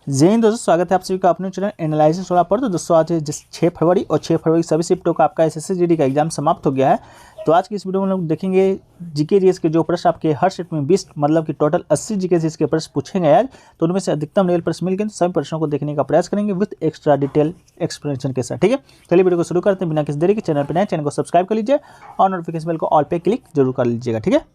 जय हिंद दोस्तों, स्वागत है आप सभी का अपने चैनल एनालिसिस वाला पर। तो दोस्तों आज जिस 6 फरवरी और 6 फरवरी सभी शिफ्टों का आपका एसएससी जीडी का एग्जाम समाप्त हो गया है। तो आज की इस वीडियो में लोग देखेंगे जीके जीएस के जो प्रश्न आपके हर शिफ्ट में 20 मतलब कि टोटल 80 जीके जीएस के प्रश्न पूछेंगे आज। तो उनमें से अधिकतम रियल प्रश्न मिल गए, तो सभी प्रश्नों को देखने का प्रयास करेंगे विद एक्स्ट्रा डिटेल एक्सप्लेनेशन के साथ। ठीक है, चलिए वीडियो को शुरू करते हैं बिना किसी देरी के। चैनल पर नए चैनल को सब्सक्राइब कर लीजिए और नोटिफिकेशन बेल को ऑल पे क्लिक जरूर कर लीजिएगा। ठीक है,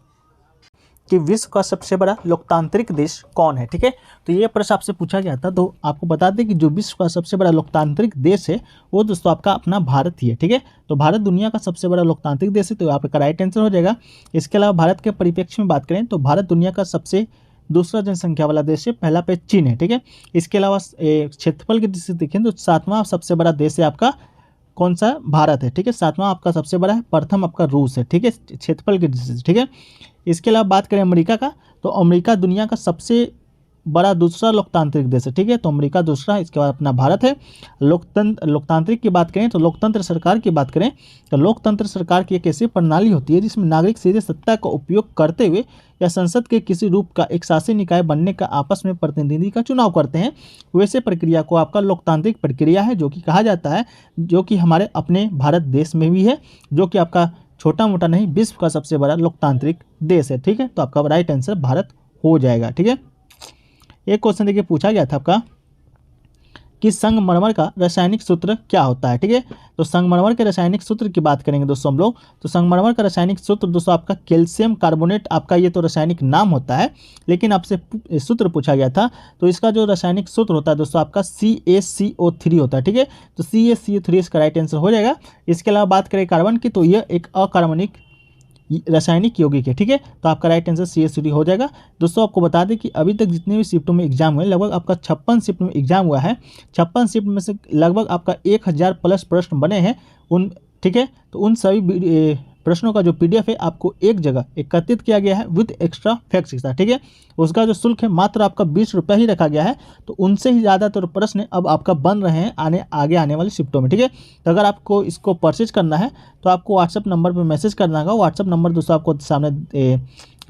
कि विश्व का सबसे बड़ा लोकतांत्रिक देश कौन है। ठीक है, तो ये प्रश्न आपसे पूछा गया था। तो आपको बता दें कि जो विश्व का सबसे बड़ा लोकतांत्रिक देश है वो दोस्तों आपका अपना भारत ही है। ठीक है, तो भारत दुनिया का सबसे बड़ा लोकतांत्रिक देश है, तो यहाँ पे राइट आंसर हो जाएगा। इसके अलावा भारत के परिप्रेक्ष्य में बात करें तो भारत दुनिया का सबसे दूसरा जनसंख्या वाला देश है, पहला पे चीन है। ठीक है, इसके अलावा क्षेत्रफल की दृष्टि से देखें तो 7वां सबसे बड़ा देश है आपका कौन सा, भारत है। ठीक है, 7वां आपका सबसे बड़ा है, प्रथम आपका रूस है। ठीक है, क्षेत्रफल की दृष्टि से। ठीक है, इसके अलावा बात करें अमेरिका का, तो अमेरिका दुनिया का सबसे बड़ा दूसरा लोकतांत्रिक देश है। ठीक है, तो अमेरिका दूसरा, इसके बाद अपना भारत है। लोकतांत्रिक की बात करें तो लोकतंत्र सरकार की बात करें तो लोकतंत्र सरकार की एक ऐसी प्रणाली होती है जिसमें नागरिक सीधे सत्ता का उपयोग करते हुए या संसद के किसी रूप का एक शासी निकाय बनने का आपस में प्रतिनिधि का चुनाव करते हैं। वैसे प्रक्रिया को आपका लोकतांत्रिक प्रक्रिया है, जो कि कहा जाता है, जो कि हमारे अपने भारत देश में भी है, जो कि आपका छोटा मोटा नहीं विश्व का सबसे बड़ा लोकतांत्रिक देश है। ठीक है, तो आपका राइट आंसर भारत हो जाएगा। ठीक है, एक क्वेश्चन देखिए पूछा गया था आपका कि संगमरमर का रासायनिक सूत्र क्या होता है। ठीक है, तो संगमरमर के रासायनिक सूत्र की बात करेंगे दोस्तों हम लोग। तो संगमरमर का रासायनिक सूत्र दोस्तों आपका कैल्शियम कार्बोनेट, आपका ये तो रासायनिक नाम होता है, लेकिन आपसे सूत्र पूछा गया था तो इसका जो रासायनिक सूत्र होता है दोस्तों आपका CaCO3 होता है। ठीक है, तो CaCO3 इसका राइट आंसर हो जाएगा। इसके अलावा बात करें कार्बन की, तो यह एक अकार्बनिक रासायनिक यौगिक है। ठीक है, तो आपका राइट आंसर CaCO3 हो जाएगा। दोस्तों आपको बता दें कि अभी तक जितने भी शिफ्टों में एग्जाम हुए, लगभग आपका 56 शिफ्ट में एग्जाम हुआ है। 56 शिफ्ट में से लगभग आपका 1000 प्लस प्रश्न बने हैं उन। ठीक है, तो उन सभी प्रश्नों का जो PDF है आपको एक जगह एकत्रित किया गया है विद एक्स्ट्रा फैक्ट्स के साथ। ठीक है, उसका जो शुल्क है मात्र आपका 20 रुपये ही रखा गया है। तो उनसे ही ज़्यादातर प्रश्न अब आपका बन रहे हैं आगे आने वाले शिफ्टों में। ठीक है, तो अगर आपको इसको परचेज करना है तो आपको व्हाट्सअप नंबर पर मैसेज करना होगा। व्हाट्सअप नंबर दोस्तों आपको सामने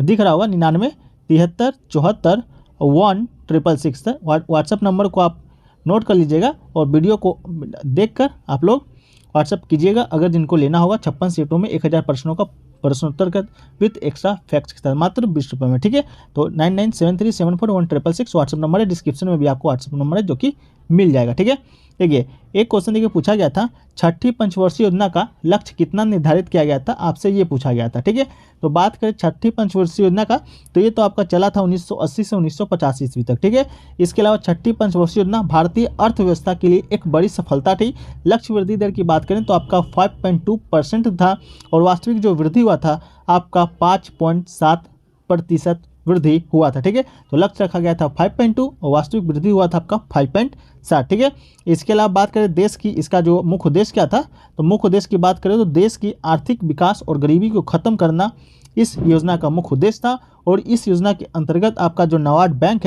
दिख रहा होगा, 99 73 74 1666। व्हाट्सअप नंबर को आप नोट कर लीजिएगा और वीडियो को देखकर आप लोग व्हाट्सअप कीजिएगा अगर जिनको लेना होगा। 56 सीटों में 1000 प्रश्नों का प्रश्नोत्तर का विथ एक्स्ट्रा फैक्ट्स के साथ मात्र 20 रुपये में। ठीक है, तो 9973741666 व्हाट्सअप नंबर है, डिस्क्रिप्शन में भी आपको व्हाट्सअप नंबर है जो कि मिल जाएगा। ठीक है, देखिए एक क्वेश्चन देखिए पूछा गया था, छठी पंचवर्षीय योजना का लक्ष्य कितना निर्धारित किया गया था, आपसे ये पूछा गया था। ठीक है, तो बात करें छठी पंचवर्षीय योजना का, तो ये तो आपका चला था 1980 से 1985 ईस्वी तक। ठीक है, इसके अलावा छठी पंचवर्षीय योजना भारतीय अर्थव्यवस्था के लिए एक बड़ी सफलता थी। लक्ष्य वृद्धि दर की बात करें तो आपका 5.2% था और वास्तविक जो वृद्धि हुआ था आपका 5.7% वृद्धि हुआ था। ठीक है, तो लक्ष्य रखा गया था 5.2 और वास्तविक वृद्धि हुआ था आपका 5.7। ठीक है, इसके अलावा बात करें देश की, इसका जो मुख्य उद्देश्य क्या था, तो मुख्य उद्देश्य की बात करें तो देश की आर्थिक विकास और गरीबी को खत्म करना इस योजना का मुख्य उद्देश्य था। और इस योजना के अंतर्गत आपका जो नाबार्ड बैंक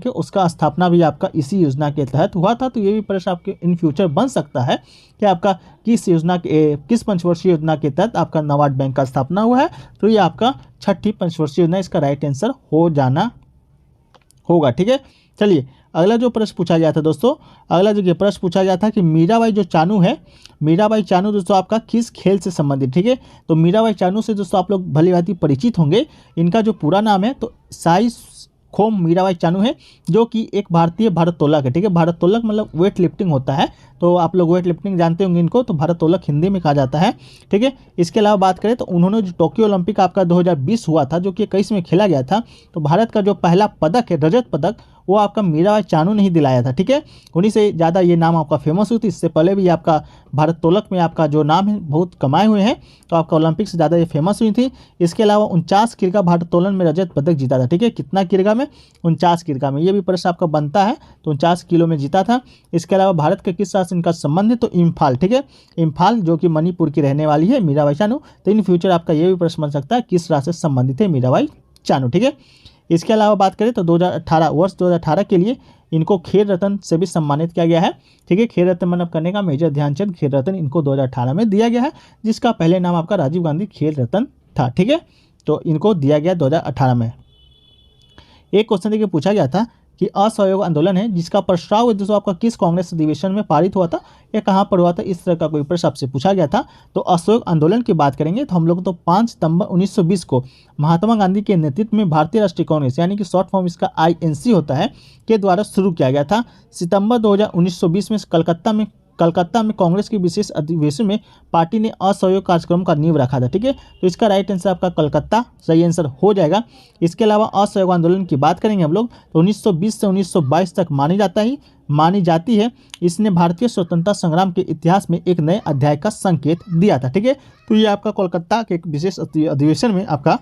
है उसका स्थापना भी आपका इसी योजना के तहत हुआ था। तो ये भी प्रश्न आपके इन फ्यूचर बन सकता है कि आपका किस पंचवर्षीय योजना के तहत आपका नाबार्ड बैंक का स्थापना हुआ है। तो ये आपका छठी पंचवर्षीय योजना, इसका राइट आंसर हो जाना होगा। ठीक है, चलिए अगला जो प्रश्न पूछा गया था दोस्तों, अगला जो प्रश्न पूछा गया था कि मीराबाई जो चानू है, मीराबाई चानू दोस्तों आपका किस खेल से संबंधित। ठीक है, तो मीराबाई चानू से दोस्तों आप लोग भली भांति परिचित होंगे। इनका जो पूरा नाम है तो साई खोम मीराबाई चानू है, जो कि एक भारतीय भारोत्तोलक है। ठीक है, भारोत्तोलक मतलब वेट लिफ्टिंग होता है, तो आप लोग वेट लिफ्टिंग जानते होंगे इनको, तो भारोत्तोलक हिंदी में कहा जाता है। ठीक है, इसके अलावा बात करें तो उन्होंने जो टोक्यो ओलंपिक आपका 2020 हुआ था, जो कि 21 में खेला गया था, तो भारत का जो पहला पदक है रजत पदक वो आपका मीराबाई चानू ने ही दिलाया था। ठीक है, उन्हीं से ज़्यादा ये नाम आपका फेमस हुई थी। इससे पहले भी आपका भारोत्तोलक में आपका जो नाम है बहुत कमाए हुए हैं, तो आपका ओलंपिक से ज़्यादा ये फेमस हुई थी। इसके अलावा 49 किग्रा भारोत्तोलन में रजत पदक जीता था। ठीक है, कितना किग्रा में, 49 किग्रा में, ये भी प्रश्न आपका बनता है, तो 49 किलो में जीता था। इसके अलावा भारत के किस राज्य से इनका संबंध है, तो इम्फाल। ठीक है, इम्फाल जो कि मणिपुर की रहने वाली है मीराबाई चानू। तो इन फ्यूचर आपका ये भी प्रश्न बन सकता है किस राज्य से संबंधित है मीराबाई चानू। ठीक है, इसके अलावा बात करें तो वर्ष 2018 के लिए इनको खेल रत्न से भी सम्मानित किया गया है। ठीक है, खेल रत्न मतलब करने का मेजर ध्यानचंद खेल रत्न इनको 2018 में दिया गया है, जिसका पहले नाम आपका राजीव गांधी खेल रत्न था। ठीक है, तो इनको दिया गया 2018 में। एक क्वेश्चन देखिए पूछा गया था कि असहयोग आंदोलन है जिसका प्रस्ताव दोस्तों आपका किस कांग्रेस अधिवेशन में पारित हुआ था या कहाँ पर हुआ था, इस तरह का कोई प्रश्न आपसे पूछा गया था। तो असहयोग आंदोलन की बात करेंगे तो हम लोग तो 5 सितंबर 1920 को महात्मा गांधी के नेतृत्व में भारतीय राष्ट्रीय कांग्रेस यानी कि शॉर्ट फॉर्म इसका INC होता है के द्वारा शुरू किया गया था। सितंबर 1920 में कलकत्ता में कांग्रेस के विशेष अधिवेशन में पार्टी ने असहयोग कार्यक्रम का नींव रखा था। ठीक है, तो इसका राइट आंसर आपका कलकत्ता सही आंसर हो जाएगा। इसके अलावा असहयोग आंदोलन की बात करेंगे हम लोग तो 1920 से 1922 तक मानी जाती है। इसने भारतीय स्वतंत्रता संग्राम के इतिहास में एक नए अध्याय का संकेत दिया था। ठीक है, तो ये आपका कोलकाता के एक विशेष अधिवेशन में आपका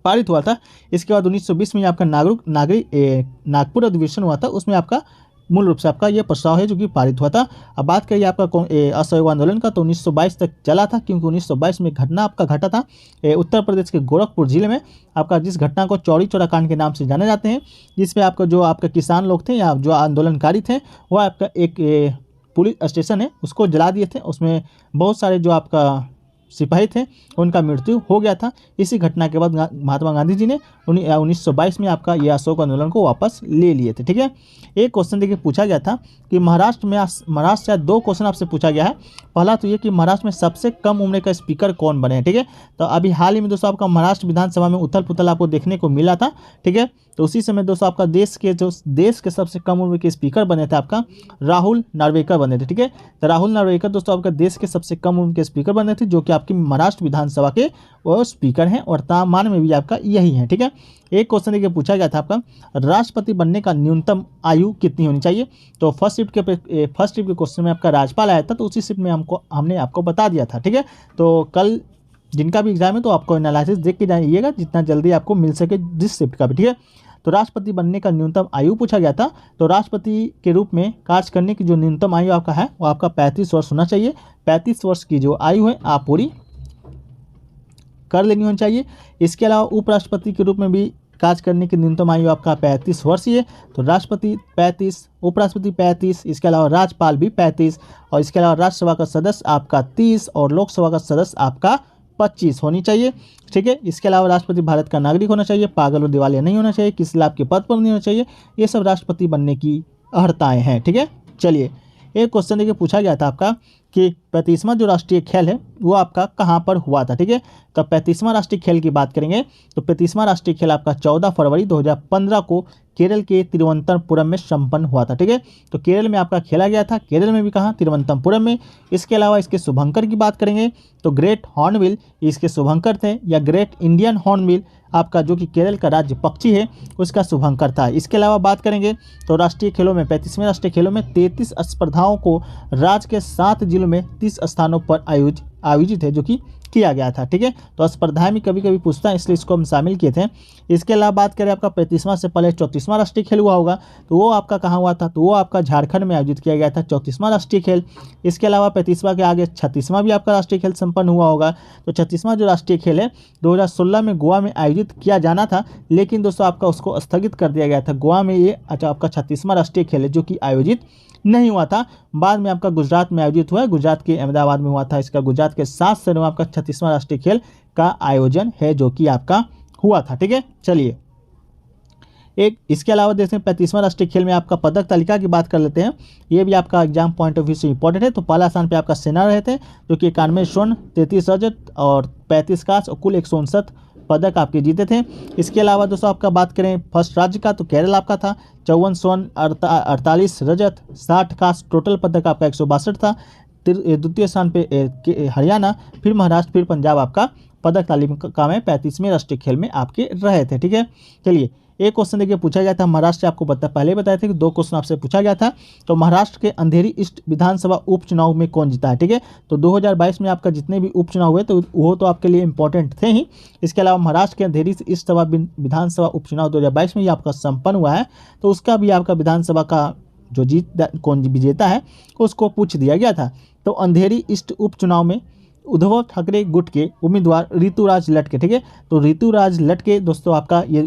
पारित हुआ था। इसके बाद 1920 में आपका नागपुर अधिवेशन हुआ था, उसमें आपका मूल रूप से आपका यह प्रस्ताव है जो कि पारित हुआ था। अब बात करिए आपका असहयोग आंदोलन का तो 1922 तक चला था, क्योंकि 1922 में घटना आपका घटा था उत्तर प्रदेश के गोरखपुर जिले में आपका, जिस घटना को चौरी चौरा कांड के नाम से जाने जाते हैं, जिसमें आपका जो आपके किसान लोग थे या जो आंदोलनकारी थे वो आपका एक पुलिस स्टेशन है उसको जला दिए थे। उसमें बहुत सारे जो आपका सिपाही थे उनका मृत्यु हो गया था। इसी घटना के बाद महात्मा गांधी जी ने 1922 में आपका ये असहयोग आंदोलन को वापस ले लिए थे। ठीक है, एक क्वेश्चन देखिए पूछा गया था कि महाराष्ट्र से 2 क्वेश्चन आपसे पूछा गया है। पहला तो ये कि महाराष्ट्र में सबसे कम उम्र का स्पीकर कौन बने हैं। ठीक है, तो अभी हाल ही में दोस्तों आपका महाराष्ट्र विधानसभा में उथल पुथल आपको देखने को मिला था। ठीक है, तो उसी समय दोस्तों आपका देश के सबसे कम उम्र के स्पीकर बने थे आपका राहुल नार्वेकर बने थे। ठीक है, तो राहुल नार्वेकर दोस्तों आपका देश के सबसे कम उम्र के स्पीकर बने थे, जो कि आपकी महाराष्ट्र विधानसभा के वो स्पीकर हैं और तापमान में भी आपका यही है। ठीक है, एक क्वेश्चन देखिए पूछा गया था आपका राष्ट्रपति बनने का न्यूनतम आयु कितनी होनी चाहिए। तो फर्स्ट शिफ्ट के क्वेश्चन में आपका राज्यपाल आया था, तो उसी शिफ्ट में हमने आपको बता दिया था। ठीक है, तो कल जिनका भी एग्जाम है तो आपको एनालिसिस देख के जाइएगा जितना जल्दी आपको मिल सके जिस शिफ्ट का भी। ठीक है, तो राष्ट्रपति बनने का न्यूनतम आयु पूछा गया था। तो राष्ट्रपति के रूप में कार्य करने की जो न्यूनतम आयु आपका है वो आपका 35 वर्ष होना चाहिए। 35 वर्ष की जो आयु है आप पूरी कर लेनी होनी चाहिए। इसके अलावा उपराष्ट्रपति के रूप में भी कार्य करने की न्यूनतम आयु आपका 35 वर्ष ही है। तो राष्ट्रपति 35, उपराष्ट्रपति 35, इसके अलावा राज्यपाल भी 35 और इसके अलावा राज्यसभा का सदस्य आपका 30 और लोकसभा का सदस्य आपका 25 होनी चाहिए। ठीक है, इसके अलावा राष्ट्रपति भारत का नागरिक होना चाहिए, पागल और दिवालिया नहीं होना चाहिए, किसी लाभ के पद पर नहीं होना चाहिए। ये सब राष्ट्रपति बनने की अर्हताएँ हैं। ठीक है, चलिए एक क्वेश्चन देखिए पूछा गया था आपका कि 35वां जो राष्ट्रीय खेल है वो आपका कहाँ पर हुआ था। ठीक है, तो 35वां राष्ट्रीय खेल की बात करेंगे तो 35वां राष्ट्रीय खेल आपका 14 फरवरी 2015 को केरल के तिरुवनंतपुरम में संपन्न हुआ था। ठीक है, तो केरल में आपका खेला गया था, केरल में भी कहाँ, तिरुवनंतपुरम में। इसके अलावा इसके शुभंकर की बात करेंगे तो ग्रेट हॉर्नबिल इसके शुभंकर थे, या ग्रेट इंडियन हॉर्नबिल आपका जो कि केरल का राज्य पक्षी है उसका शुभंकर था। इसके अलावा बात करेंगे तो राष्ट्रीय खेलों में 35वें राष्ट्रीय खेलों में 33 स्पर्धाओं को राज्य के 7 जिलों में 30 स्थानों पर आयोजित है जो कि किया गया था। ठीक है, तो स्पर्धा में कभी कभी पूछता है इसलिए इसको हम शामिल किए थे। इसके अलावा बात करें आपका 35वां से पहले 34वां राष्ट्रीय खेल हुआ होगा, तो वो आपका कहाँ हुआ था, तो वो आपका झारखंड में आयोजित किया गया था 34वां राष्ट्रीय खेल। इसके अलावा 35वां के आगे 36वां भी आपका राष्ट्रीय खेल संपन्न हुआ होगा। तो 36वां जो राष्ट्रीय खेल है 2016 में गोवा में आयोजित किया जाना था, लेकिन दोस्तों आपका उसको स्थगित कर दिया गया था। गोवा में ये आपका 36वां राष्ट्रीय खेल है जो कि आयोजित नहीं हुआ था। बाद में आपका गुजरात में आयोजित हुआ है, गुजरात के अहमदाबाद में हुआ था। इसका गुजरात के 7 शहरों में आपका 36वां राष्ट्रीय खेल का आयोजन है जो कि आपका हुआ था। ठीक है, चलिए एक इसके अलावा देखते हैं 35वां राष्ट्रीय खेल में आपका पदक तालिका की बात कर लेते हैं। ये भी आपका एग्जाम पॉइंट ऑफ व्यू से इंपॉर्टेंट है। तो पहला स्थान पे आपका सेना रहे थे जो कि 91 स्वर्ण, 33 रजत और 35 कांस्य और कुल 159 पदक आपके जीते थे। इसके अलावा दोस्तों आपका बात करें फर्स्ट राज्य का तो केरल आपका था, 54 स्वर्ण, 48 रजत, 60 कांस्य, टोटल पदक आपका 162 था। द्वितीय स्थान पे हरियाणा, फिर महाराष्ट्र, फिर पंजाब आपका पदक तालिका में 35वें राष्ट्रीय खेल में आपके रहे थे। ठीक है, चलिए एक क्वेश्चन देखिए पूछा गया था महाराष्ट्र से, आपको पहले ही बताया था कि 2 क्वेश्चन आपसे पूछा गया था। तो महाराष्ट्र के अंधेरी ईस्ट विधानसभा उपचुनाव में कौन जीता है। ठीक है, तो 2022 में आपका जितने भी उपचुनाव हुए तो वो तो आपके लिए इंपॉर्टेंट थे ही। इसके अलावा महाराष्ट्र के अंधेरी ईस्ट विधानसभा उपचुनाव 2022 में ही आपका संपन्न हुआ है, तो उसका भी आपका विधानसभा का जो कौन विजेता है उसको पूछ दिया गया था। तो अंधेरी ईस्ट उपचुनाव में उद्धव ठाकरे गुट के उम्मीदवार ऋतुराज लटके। ठीक है, तो ऋतुराज लटके दोस्तों आपका ये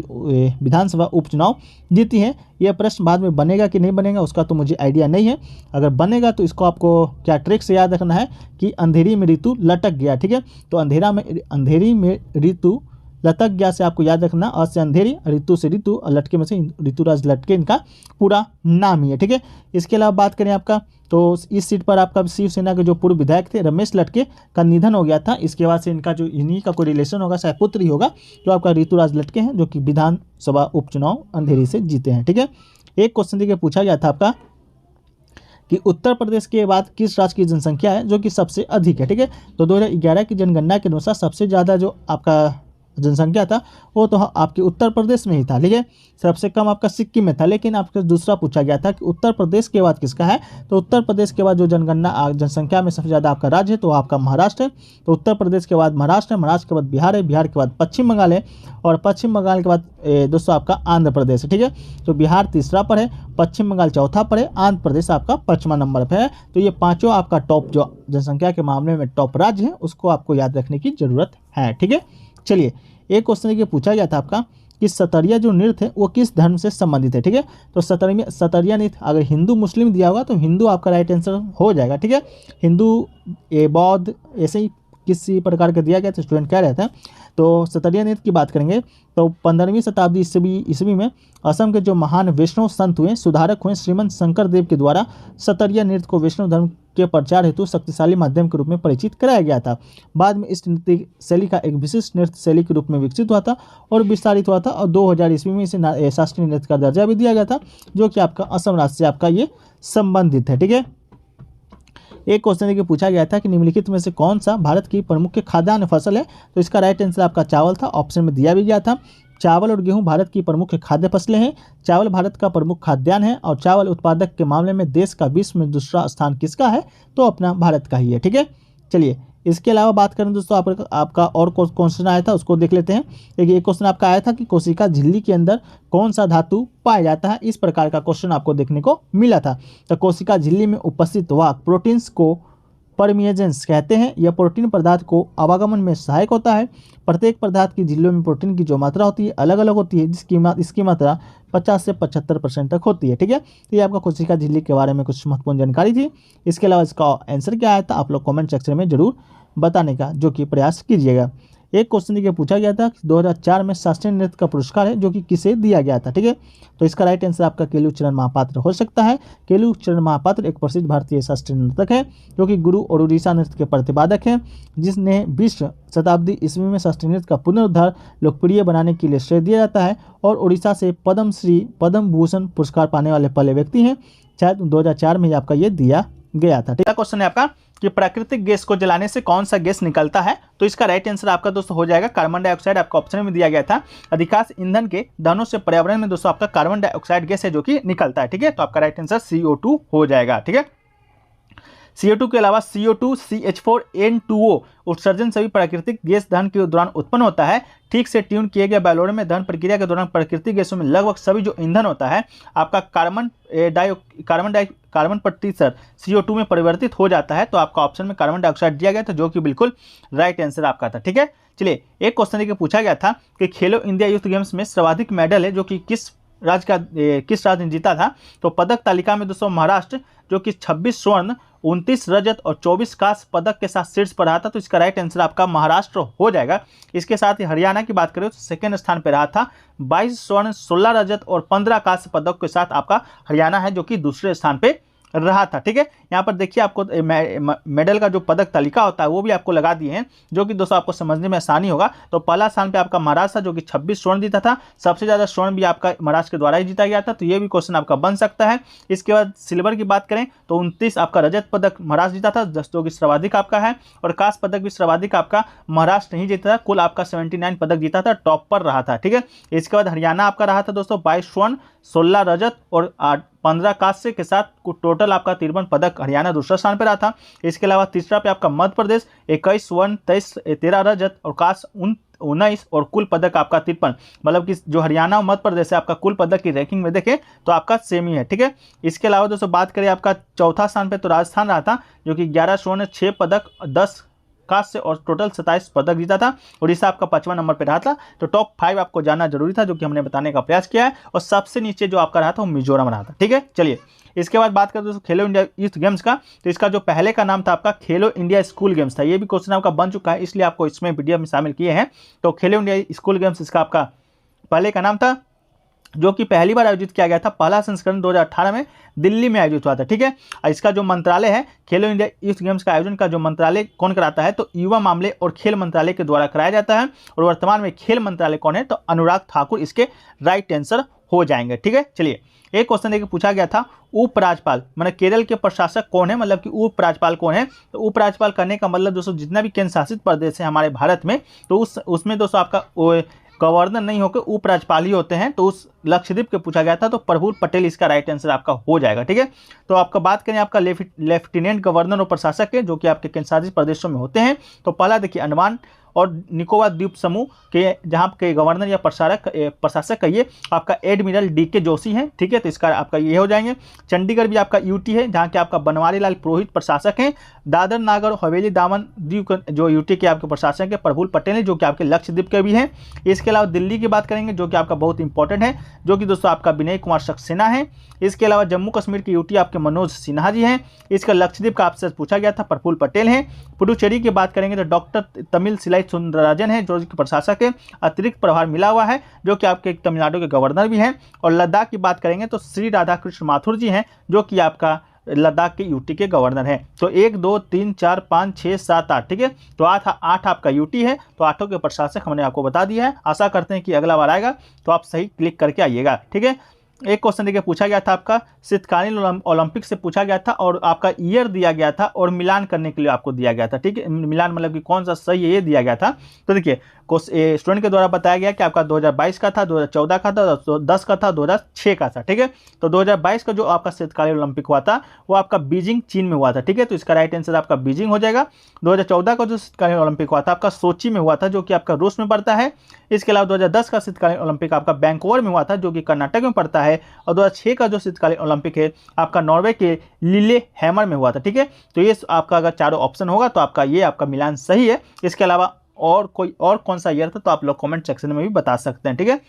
विधानसभा उपचुनाव जीती है। यह प्रश्न बाद में बनेगा कि नहीं बनेगा उसका तो मुझे आइडिया नहीं है। अगर बनेगा तो इसको आपको क्या ट्रिक से याद रखना है कि अंधेरी में ऋतु लटक गया। ठीक है, तो अंधेरी में ऋतु लतज्ञा से आपको याद रखना, अ से अंधेरी, ऋतु से ऋतु और लटके में से ऋतुराज लटके इनका पूरा नाम ही है। ठीक है, इसके अलावा बात करें आपका तो इस सीट पर आपका शिवसेना के जो पूर्व विधायक थे रमेश लटके का निधन हो गया था। इसके बाद से इनका जो इन्हीं का कोई रिलेशन होगा, शायद पुत्र ही होगा, जो आपका ऋतुराज लटके हैं, जो कि विधानसभा उपचुनाव अंधेरी से जीते हैं। ठीक है, एक क्वेश्चन देखिए पूछा गया था आपका कि उत्तर प्रदेश के बाद किस राज्य की जनसंख्या है जो कि सबसे अधिक है। ठीक है, तो 2011 की जनगणना के अनुसार सबसे ज़्यादा जो आपका जनसंख्या था वो तो आपके उत्तर प्रदेश में ही था। ठीक है, सबसे कम आपका सिक्किम में था। लेकिन आपका दूसरा पूछा गया था कि उत्तर प्रदेश के बाद किसका है, तो उत्तर प्रदेश के बाद जो जनगणना जनसंख्या में सबसे ज़्यादा आपका राज्य है तो आपका महाराष्ट्र है। तो उत्तर प्रदेश के बाद महाराष्ट्र है, महाराष्ट्र के बाद बिहार है, बिहार के बाद पश्चिम बंगाल है, और पश्चिम बंगाल के बाद दोस्तों आपका आंध्र प्रदेश है। ठीक है, तो बिहार तीसरा पर है, पश्चिम बंगाल चौथा पर है, आंध्र प्रदेश आपका पाँचवां नंबर पर है। तो ये पाँचों आपका टॉप जो जनसंख्या के मामले में टॉप राज्य है उसको आपको याद रखने की जरूरत है। ठीक है, चलिए एक क्वेश्चन ये पूछा गया था आपका कि सतरिया जो नृत्य है वो किस धर्म से संबंधित है। ठीक है, तो सतरिया नृत्य अगर हिंदू मुस्लिम दिया होगा तो हिंदू आपका राइट आंसर हो जाएगा। ठीक है, हिंदू बौद्ध ऐसे ही किसी प्रकार का दिया गया तो स्टूडेंट कह रहे थे। तो सतरिया नृत्य की बात करेंगे तो 15वीं शताब्दी ईस्वी में असम के जो महान वैष्णव संत हुए, सुधारक हुए, श्रीमंत शंकर देव के द्वारा सतरिया नृत्य को वैष्णव धर्म के प्रचार हेतु शक्तिशाली माध्यम के रूप में परिचित कराया गया था। बाद में इस नृत्य शैली का एक विशिष्ट नृत्य शैली के रूप में विकसित हुआ था और विस्तारित हुआ था, और 2000 ईस्वी में इसे शास्त्रीय नृत्य का दर्जा भी दिया गया था, जो कि आपका असम राज्य से आपका ये संबंधित है। ठीक है, एक क्वेश्चन देखिए पूछा गया था कि निम्नलिखित में से कौन सा भारत की प्रमुख खाद्यान्न फसल है, तो इसका राइट आंसर आपका चावल था, ऑप्शन में दिया भी गया था। चावल और गेहूं भारत की प्रमुख खाद्य फसलें हैं। चावल भारत का प्रमुख खाद्यान्न है और चावल उत्पादक के मामले में देश का विश्व में दूसरा स्थान किसका है, तो अपना भारत का ही है। ठीक है, चलिए इसके अलावा बात करें दोस्तों आपका और क्वेश्चन आया था उसको देख लेते हैं। देखिए एक क्वेश्चन आपका आया था कि कोशिका झिल्ली के अंदर कौन सा धातु पाया जाता है, इस प्रकार का क्वेश्चन आपको देखने को मिला था। तो कोशिका झिल्ली में उपस्थित वाहक प्रोटीन्स को परमिएजेंस कहते हैं। यह प्रोटीन पदार्थ को आवागमन में सहायक होता है। प्रत्येक पदार्थ की झिल्लियों में प्रोटीन की जो मात्रा होती है अलग अलग होती है, इसकी मात्रा 50 से 75% तक होती है। ठीक है, तो ये आपका कोशिका झिल्ली के बारे में कुछ महत्वपूर्ण जानकारी थी। इसके अलावा इसका आंसर क्या आया था आप लोग कमेंट सेक्शन में जरूर बताने का जो कि प्रयास कीजिएगा। एक क्वेश्चन देखिए पूछा गया था कि 2004 में शास्त्रीय नृत्य का पुरस्कार है जो कि किसे दिया गया था। ठीक है, तो इसका राइट आंसर आपका केलुचरण महापात्र हो सकता है। केलुचरण महापात्र एक प्रसिद्ध भारतीय शास्त्रीय नर्तक है जो कि गुरु और उड़ीसा नृत्य के प्रतिपादक हैं, जिसने 20 शताब्दी ईस्वी में शास्त्रीय नृत्य का पुनरुद्धार लोकप्रिय बनाने के लिए श्रेय दिया जाता है, और उड़ीसा से पद्म भूषण पुरस्कार पाने वाले पहले व्यक्ति हैं। शायद 2004 में आपका ये दिया गया था। ठीक है, क्वेश्चन है आपका कि प्राकृतिक गैस को जलाने से कौन सा गैस निकलता है, तो इसका राइट आंसर आपका दोस्तों हो जाएगा कार्बन डाइऑक्साइड। आपका ऑप्शन में दिया गया था। अधिकांश ईंधन के दहनों से पर्यावरण में दोस्तों आपका कार्बन डाइऑक्साइड गैस है जो कि निकलता है। ठीक है, तो आपका राइट आंसर CO2 हो जाएगा। ठीक है, CO2 के अलावा CO2, CH4, N2O उत्सर्जन सभी प्राकृतिक गैस दहन के दौरान उत्पन्न होता है। ठीक से ट्यून किए गए बैलोरे में दहन प्रक्रिया के दौरान प्राकृतिक गैसों में लगभग सभी जो ईंधन होता है आपका कार्बन प्रतिशत CO2 में परिवर्तित हो जाता है। तो आपका ऑप्शन में कार्बन डाइऑक्साइड दिया गया था जो कि बिल्कुल राइट आंसर आपका था। ठीक है, चलिए एक क्वेश्चन देखिए पूछा गया था कि खेलो इंडिया यूथ गेम्स में सर्वाधिक मेडल है जो कि किस राज्य ने जीता था, तो पदक तालिका में दोस्तों महाराष्ट्र जो कि 26 स्वर्ण, 29 रजत और 24 कांस्य पदक के साथ शीर्ष पर रहा था। तो इसका राइट आंसर आपका महाराष्ट्र हो जाएगा। इसके साथ ही हरियाणा की बात करें तो सेकंड स्थान पर रहा था, 22 स्वर्ण, 16 रजत और 15 कांस्य पदक के साथ आपका हरियाणा है जो कि दूसरे स्थान पे रहा था। ठीक है, यहाँ पर देखिए आपको मेडल का जो पदक तालिका होता है वो भी आपको लगा दिए हैं जो कि दोस्तों आपको समझने में आसानी होगा। तो पहला स्थान पे आपका महाराष्ट्र जो कि 26 स्वर्ण जीता था, सबसे ज़्यादा स्वर्ण भी आपका महाराष्ट्र के द्वारा ही जीता गया था। तो ये भी क्वेश्चन आपका बन सकता है। इसके बाद सिल्वर की बात करें तो 29 आपका रजत पदक महाराष्ट्र जीता था जो कि सर्वाधिक आपका है, और कांस्य पदक भी सर्वाधिक आपका महाराष्ट्र नहीं जीता था। कुल आपका 79 पदक जीता था, टॉप पर रहा था। ठीक है, इसके बाद हरियाणा आपका रहा था दोस्तों 22 स्वर्ण, 16 रजत और 15 कांस्य के साथ टोटल आपका 53 पदक हरियाणा दूसरा स्थान पर रहा था। इसके अलावा तीसरा पे आपका मध्य प्रदेश 21 स्वर्ण, 13 रजत और कांस्य 19 और कुल पदक आपका 53। मतलब कि जो हरियाणा और मध्य प्रदेश है आपका कुल पदक की रैंकिंग में देखें तो आपका सेम ही है। ठीक है, इसके अलावा दोस्तों बात करें आपका चौथा स्थान पे तो राजस्थान रहा था जो कि 11 स्वर्ण, 6 पदक, 10 कांस्य और टोटल 27 पदक जीता था। उड़ीसा आपका 5वां नंबर पर रहा था। तो टॉप 5 आपको जानना जरूरी था, जो कि हमने बताने का प्रयास किया है। और सबसे नीचे जो आपका रहा था वो मिजोरम रहा था। ठीक है, चलिए इसके बाद बात करते हैं दोस्तों खेलो इंडिया यूथ गेम्स का। तो इसका जो पहले का नाम था आपका खेलो इंडिया स्कूल गेम्स था। ये भी क्वेश्चन आपका बन चुका है, इसलिए आपको इसमें पीडीएफ में शामिल किए हैं। तो खेलो इंडिया स्कूल गेम्स इसका आपका पहले का नाम था, जो कि पहली बार आयोजित किया गया था। पहला संस्करण 2018 में दिल्ली में आयोजित हुआ था। ठीक है, इसका जो मंत्रालय है खेलो इंडिया यूथ गेम्स का आयोजन का जो मंत्रालय कौन कराता है, तो युवा मामले और खेल मंत्रालय के द्वारा कराया जाता है। और वर्तमान में खेल मंत्रालय कौन है, तो अनुराग ठाकुर इसके राइट आंसर हो जाएंगे। ठीक है, चलिए एक क्वेश्चन देखिए पूछा गया था, उपराज्यपाल मतलब केरल के प्रशासक कौन है, मतलब कि उपराज्यपाल कौन है। तो उपराज्यपाल करने का मतलब दोस्तों जितना भी केंद्र शासित प्रदेश है हमारे भारत में, तो उसमें दोस्तों आपका गवर्नर नहीं होकर उपराज्यपाल ही होते हैं। तो उस लक्षद्वीप के पूछा गया था, तो प्रफुल्ल पटेल इसका राइट आंसर आपका हो जाएगा। ठीक है, तो आपका बात करें आपका लेफ्टिनेंट गवर्नर और प्रशासक के, जो कि आपके केंद्र शासित प्रदेशों में होते हैं। तो पहला देखिए अंडमान और निकोबार द्वीप समूह के जहाँ के गवर्नर या प्रशासक कहिए आपका एडमिरल डीके जोशी हैं। ठीक है, तो इसका आपका ये हो जाएंगे। चंडीगढ़ भी आपका यूटी है, जहाँ के आपका बनवारी लाल पुरोहित प्रशासक हैं। दादर नागर हवेली दामन द्वीप जो यूटी के आपके प्रशासक है प्रफुल्ल पटेल है, जो कि आपके लक्षद्वीप के भी हैं। इसके अलावा दिल्ली की बात करेंगे, जो कि आपका बहुत इंपॉर्टेंट है, जो कि दोस्तों आपका विनय कुमार सक्सेना है। इसके अलावा जम्मू कश्मीर की यूटी आपके मनोज सिन्हा जी हैं। इसका लक्षद्वीप का आपसे पूछा गया था, प्रफुल्ल पटेल हैं। पुडुचेरी की बात करेंगे तो डॉक्टर तमिल सिलाई सुंदरराजन है, जो कि प्रशासक है। अतिरिक्त प्रभार मिला हुआ है, जो कि आपके तमिलनाडु के गवर्नर भी हैं। और लद्दाख की बात करेंगे तो श्री राधाकृष्ण माथुर जी हैं, जो कि आपका लद्दाख के यूटी के गवर्नर हैं। तो 1 2 3 4 5 6 7 8। ठीक है, तो 8 आपका यूटी है, तो 8 के प्रशासक हमने आपको बता दिया है। आशा करते हैं कि अगला बार आएगा तो आप सही क्लिक करके आइएगा। ठीक है, एक क्वेश्चन देखिए पूछा गया था आपका शीतकालीन ओलंपिक से पूछा गया था, और आपका ईयर दिया गया था और मिलान करने के लिए आपको दिया गया था। ठीक है, मिलान मतलब कि कौन सा सही है ये दिया गया था। तो देखिए स्टूडेंट के द्वारा बताया गया कि आपका 2022 का था, 2014 का था, 2010 का था, 2006 का था। ठीक है, तो 2022 का जो आपका शीतकालीन ओलंपिक हुआ था वो आपका बीजिंग चीन में हुआ था। ठीक है, तो इसका राइट आंसर आपका बीजिंग हो जाएगा। 2014 का जो शीतकालीन ओलंपिक हुआ था आपका सोची में हुआ था, जो कि आपका रूस में पड़ता है। इसके अलावा 2010 का शीतकालीन ओलंपिक आपका वैंकूवर में हुआ था, जो कि कर्नाटक में पड़ता है। और 2006 का जो शीतकालीन ओलंपिक है आपका नॉर्वे के लिले हैमर में हुआ था। ठीक है, तो ये आपका अगर चारों ऑप्शन होगा तो आपका ये आपका मिलान सही है। इसके अलावा और कोई और कौन सा ईयर था तो आप लोग कमेंट सेक्शन में भी बता सकते हैं। ठीक है,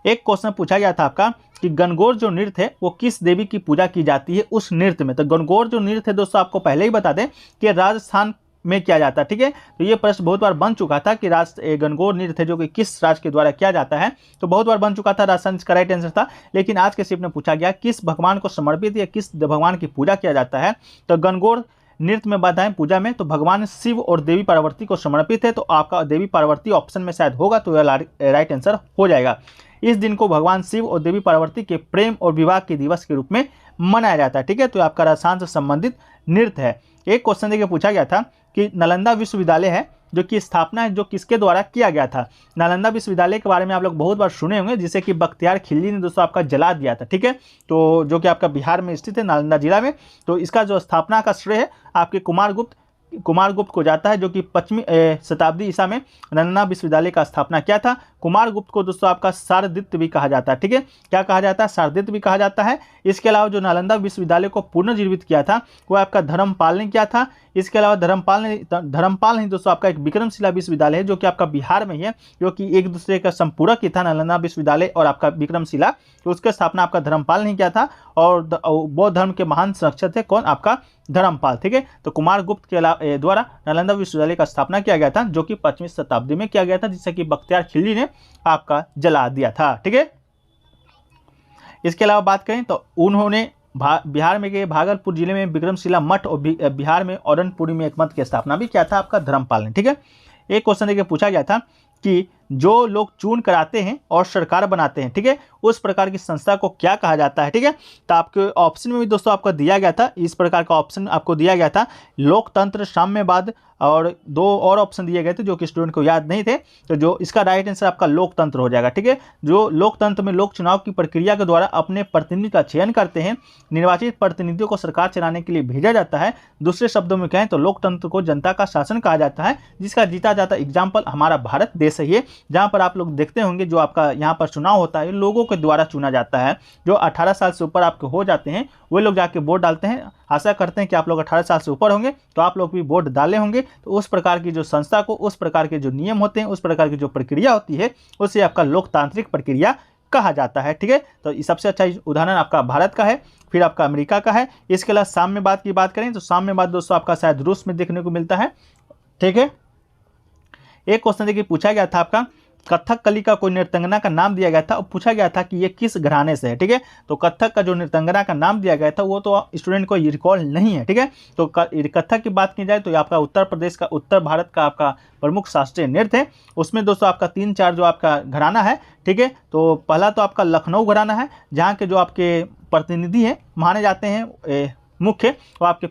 एक क्वेश्चन पूछा गया था आपका कि गणगौर जो नृत्य है वो किस देवी की पूजा की जाती है उस नृत्य में। तो गणगौर जो नृत्य है दोस्तों आपको पहले ही बता दें कि राजस्थान में किया जाता है। ठीक है, तो ये प्रश्न बहुत बार बन चुका था कि गणगौर नृत्य है जो कि किस राज्य के द्वारा किया जाता है, तो बहुत बार बन चुका था। राजस्थान इसका राइट आंसर था, लेकिन आज के शिफ्ट में पूछा गया किस भगवान को समर्पित या किस भगवान की पूजा किया जाता है। तो गणगौर नृत्य में बताएं पूजा में तो भगवान शिव और देवी पार्वती को समर्पित है। तो आपका देवी पार्वती ऑप्शन में शायद होगा, तो यह राइट आंसर हो जाएगा। इस दिन को भगवान शिव और देवी पार्वती के प्रेम और विवाह के दिवस के रूप में मनाया जाता है। ठीक है, तो आपका राजस्थान से संबंधित नृत्य है। एक क्वेश्चन देखिए पूछा गया था कि नालंदा विश्वविद्यालय है जो कि स्थापना है जो किसके द्वारा किया गया था। नालंदा विश्वविद्यालय के बारे में आप लोग बहुत बार सुने होंगे, जिसे कि बख्तियार खिलजी ने दोस्तों आपका जला दिया था। ठीक है, तो जो कि आपका बिहार में स्थित है नालंदा जिला में। तो इसका जो स्थापना का श्रेय है आपके कुमारगुप्त को जाता है, जो कि 5वीं शताब्दी ईसा में नालंदा विश्वविद्यालय का स्थापना किया था। कुमारगुप्त को दोस्तों आपका शारदित्य भी कहा जाता है। ठीक है, क्या कहा जाता है, शारदित्य भी कहा जाता है। इसके अलावा जो नालंदा विश्वविद्यालय को पुनर्जीवित किया था वो आपका धर्मपाल ने किया था। इसके अलावा धर्मपाल नहीं दोस्तों आपका एक विक्रमशिला विश्वविद्यालय है जो कि आपका बिहार में ही है, जो कि एक दूसरे का संपूरक ही था, नालंदा विश्वविद्यालय और आपका विक्रमशिला। तो उसका स्थापना आपका धर्मपाल ने किया था, और बौद्ध धर्म के महान संरक्षक थे कौन, आपका धर्मपाल। ठीक है, तो कुमारगुप्त के द्वारा नालंदा विश्वविद्यालय का स्थापना किया गया था, जो कि 5वीं शताब्दी में किया गया था, जिससे कि बख्तियार खिलजी ने आपका जला दिया था। ठीक है, इसके अलावा बात करें तो उन्होंने बिहार में के भागलपुर जिले में विक्रमशिला मठ और बिहार में औरनपुरी में एक मठ की स्थापना भी किया था आपका धर्मपाल ने। ठीक है, एक क्वेश्चन देखिए पूछा गया था कि जो लोग चून कराते हैं और सरकार बनाते हैं, ठीक है, उस प्रकार की संस्था को क्या कहा जाता है। ठीक है, तो आपके ऑप्शन में भी दोस्तों आपको दिया गया था, इस प्रकार का ऑप्शन आपको दिया गया था, लोकतंत्र, साम्यवाद, और 2 और ऑप्शन दिए गए थे जो कि स्टूडेंट को याद नहीं थे। तो जो इसका राइट आंसर आपका लोकतंत्र हो जाएगा। ठीक है, जो लोकतंत्र में लोक चुनाव की प्रक्रिया के द्वारा अपने प्रतिनिधि का चयन करते हैं, निर्वाचित प्रतिनिधियों को सरकार चलाने के लिए भेजा जाता है। दूसरे शब्दों में कहें तो लोकतंत्र को जनता का शासन कहा जाता है, जिसका जीता जाता एग्जाम्पल हमारा भारत देश है। जहाँ पर आप लोग देखते होंगे जो आपका यहाँ पर चुनाव होता है लोगों के द्वारा चुना जाता है। जो 18 साल से ऊपर आपके हो जाते हैं वो लोग जाके वोट डालते हैं। आशा करते हैं कि आप लोग 18 साल से ऊपर होंगे तो आप लोग भी वोट डाले होंगे। तो उस प्रकार की जो संस्था को, उस प्रकार के जो नियम होते हैं, उस प्रकार की जो प्रक्रिया होती है उसे आपका लोकतांत्रिक प्रक्रिया कहा जाता है। ठीक है, तो सबसे अच्छा उदाहरण आपका भारत का है, फिर आपका अमेरिका का है। इसके अलावा साम्यवाद की बात करें तो साम्यवाद दोस्तों आपका शायद रूस में देखने को मिलता है। ठीक है, एक क्वेश्चन देखिए पूछा गया था आपका, कथकली का कोई नृत्यंगना का नाम दिया गया था और पूछा गया था कि ये किस घराने से है। ठीक है, तो कथक का जो नृत्यंगना का नाम दिया गया था वो तो स्टूडेंट को रिकॉल नहीं है। ठीक है, तो कथक की बात की जाए तो आपका उत्तर प्रदेश का, उत्तर भारत का आपका प्रमुख शास्त्रीय नृत्य है। उसमें दोस्तों आपका 3-4 जो आपका घराना है। ठीक है, तो पहला तो आपका लखनऊ घराना है, जहाँ के जो आपके प्रतिनिधि हैं माने जाते हैं मुख्य वो आपके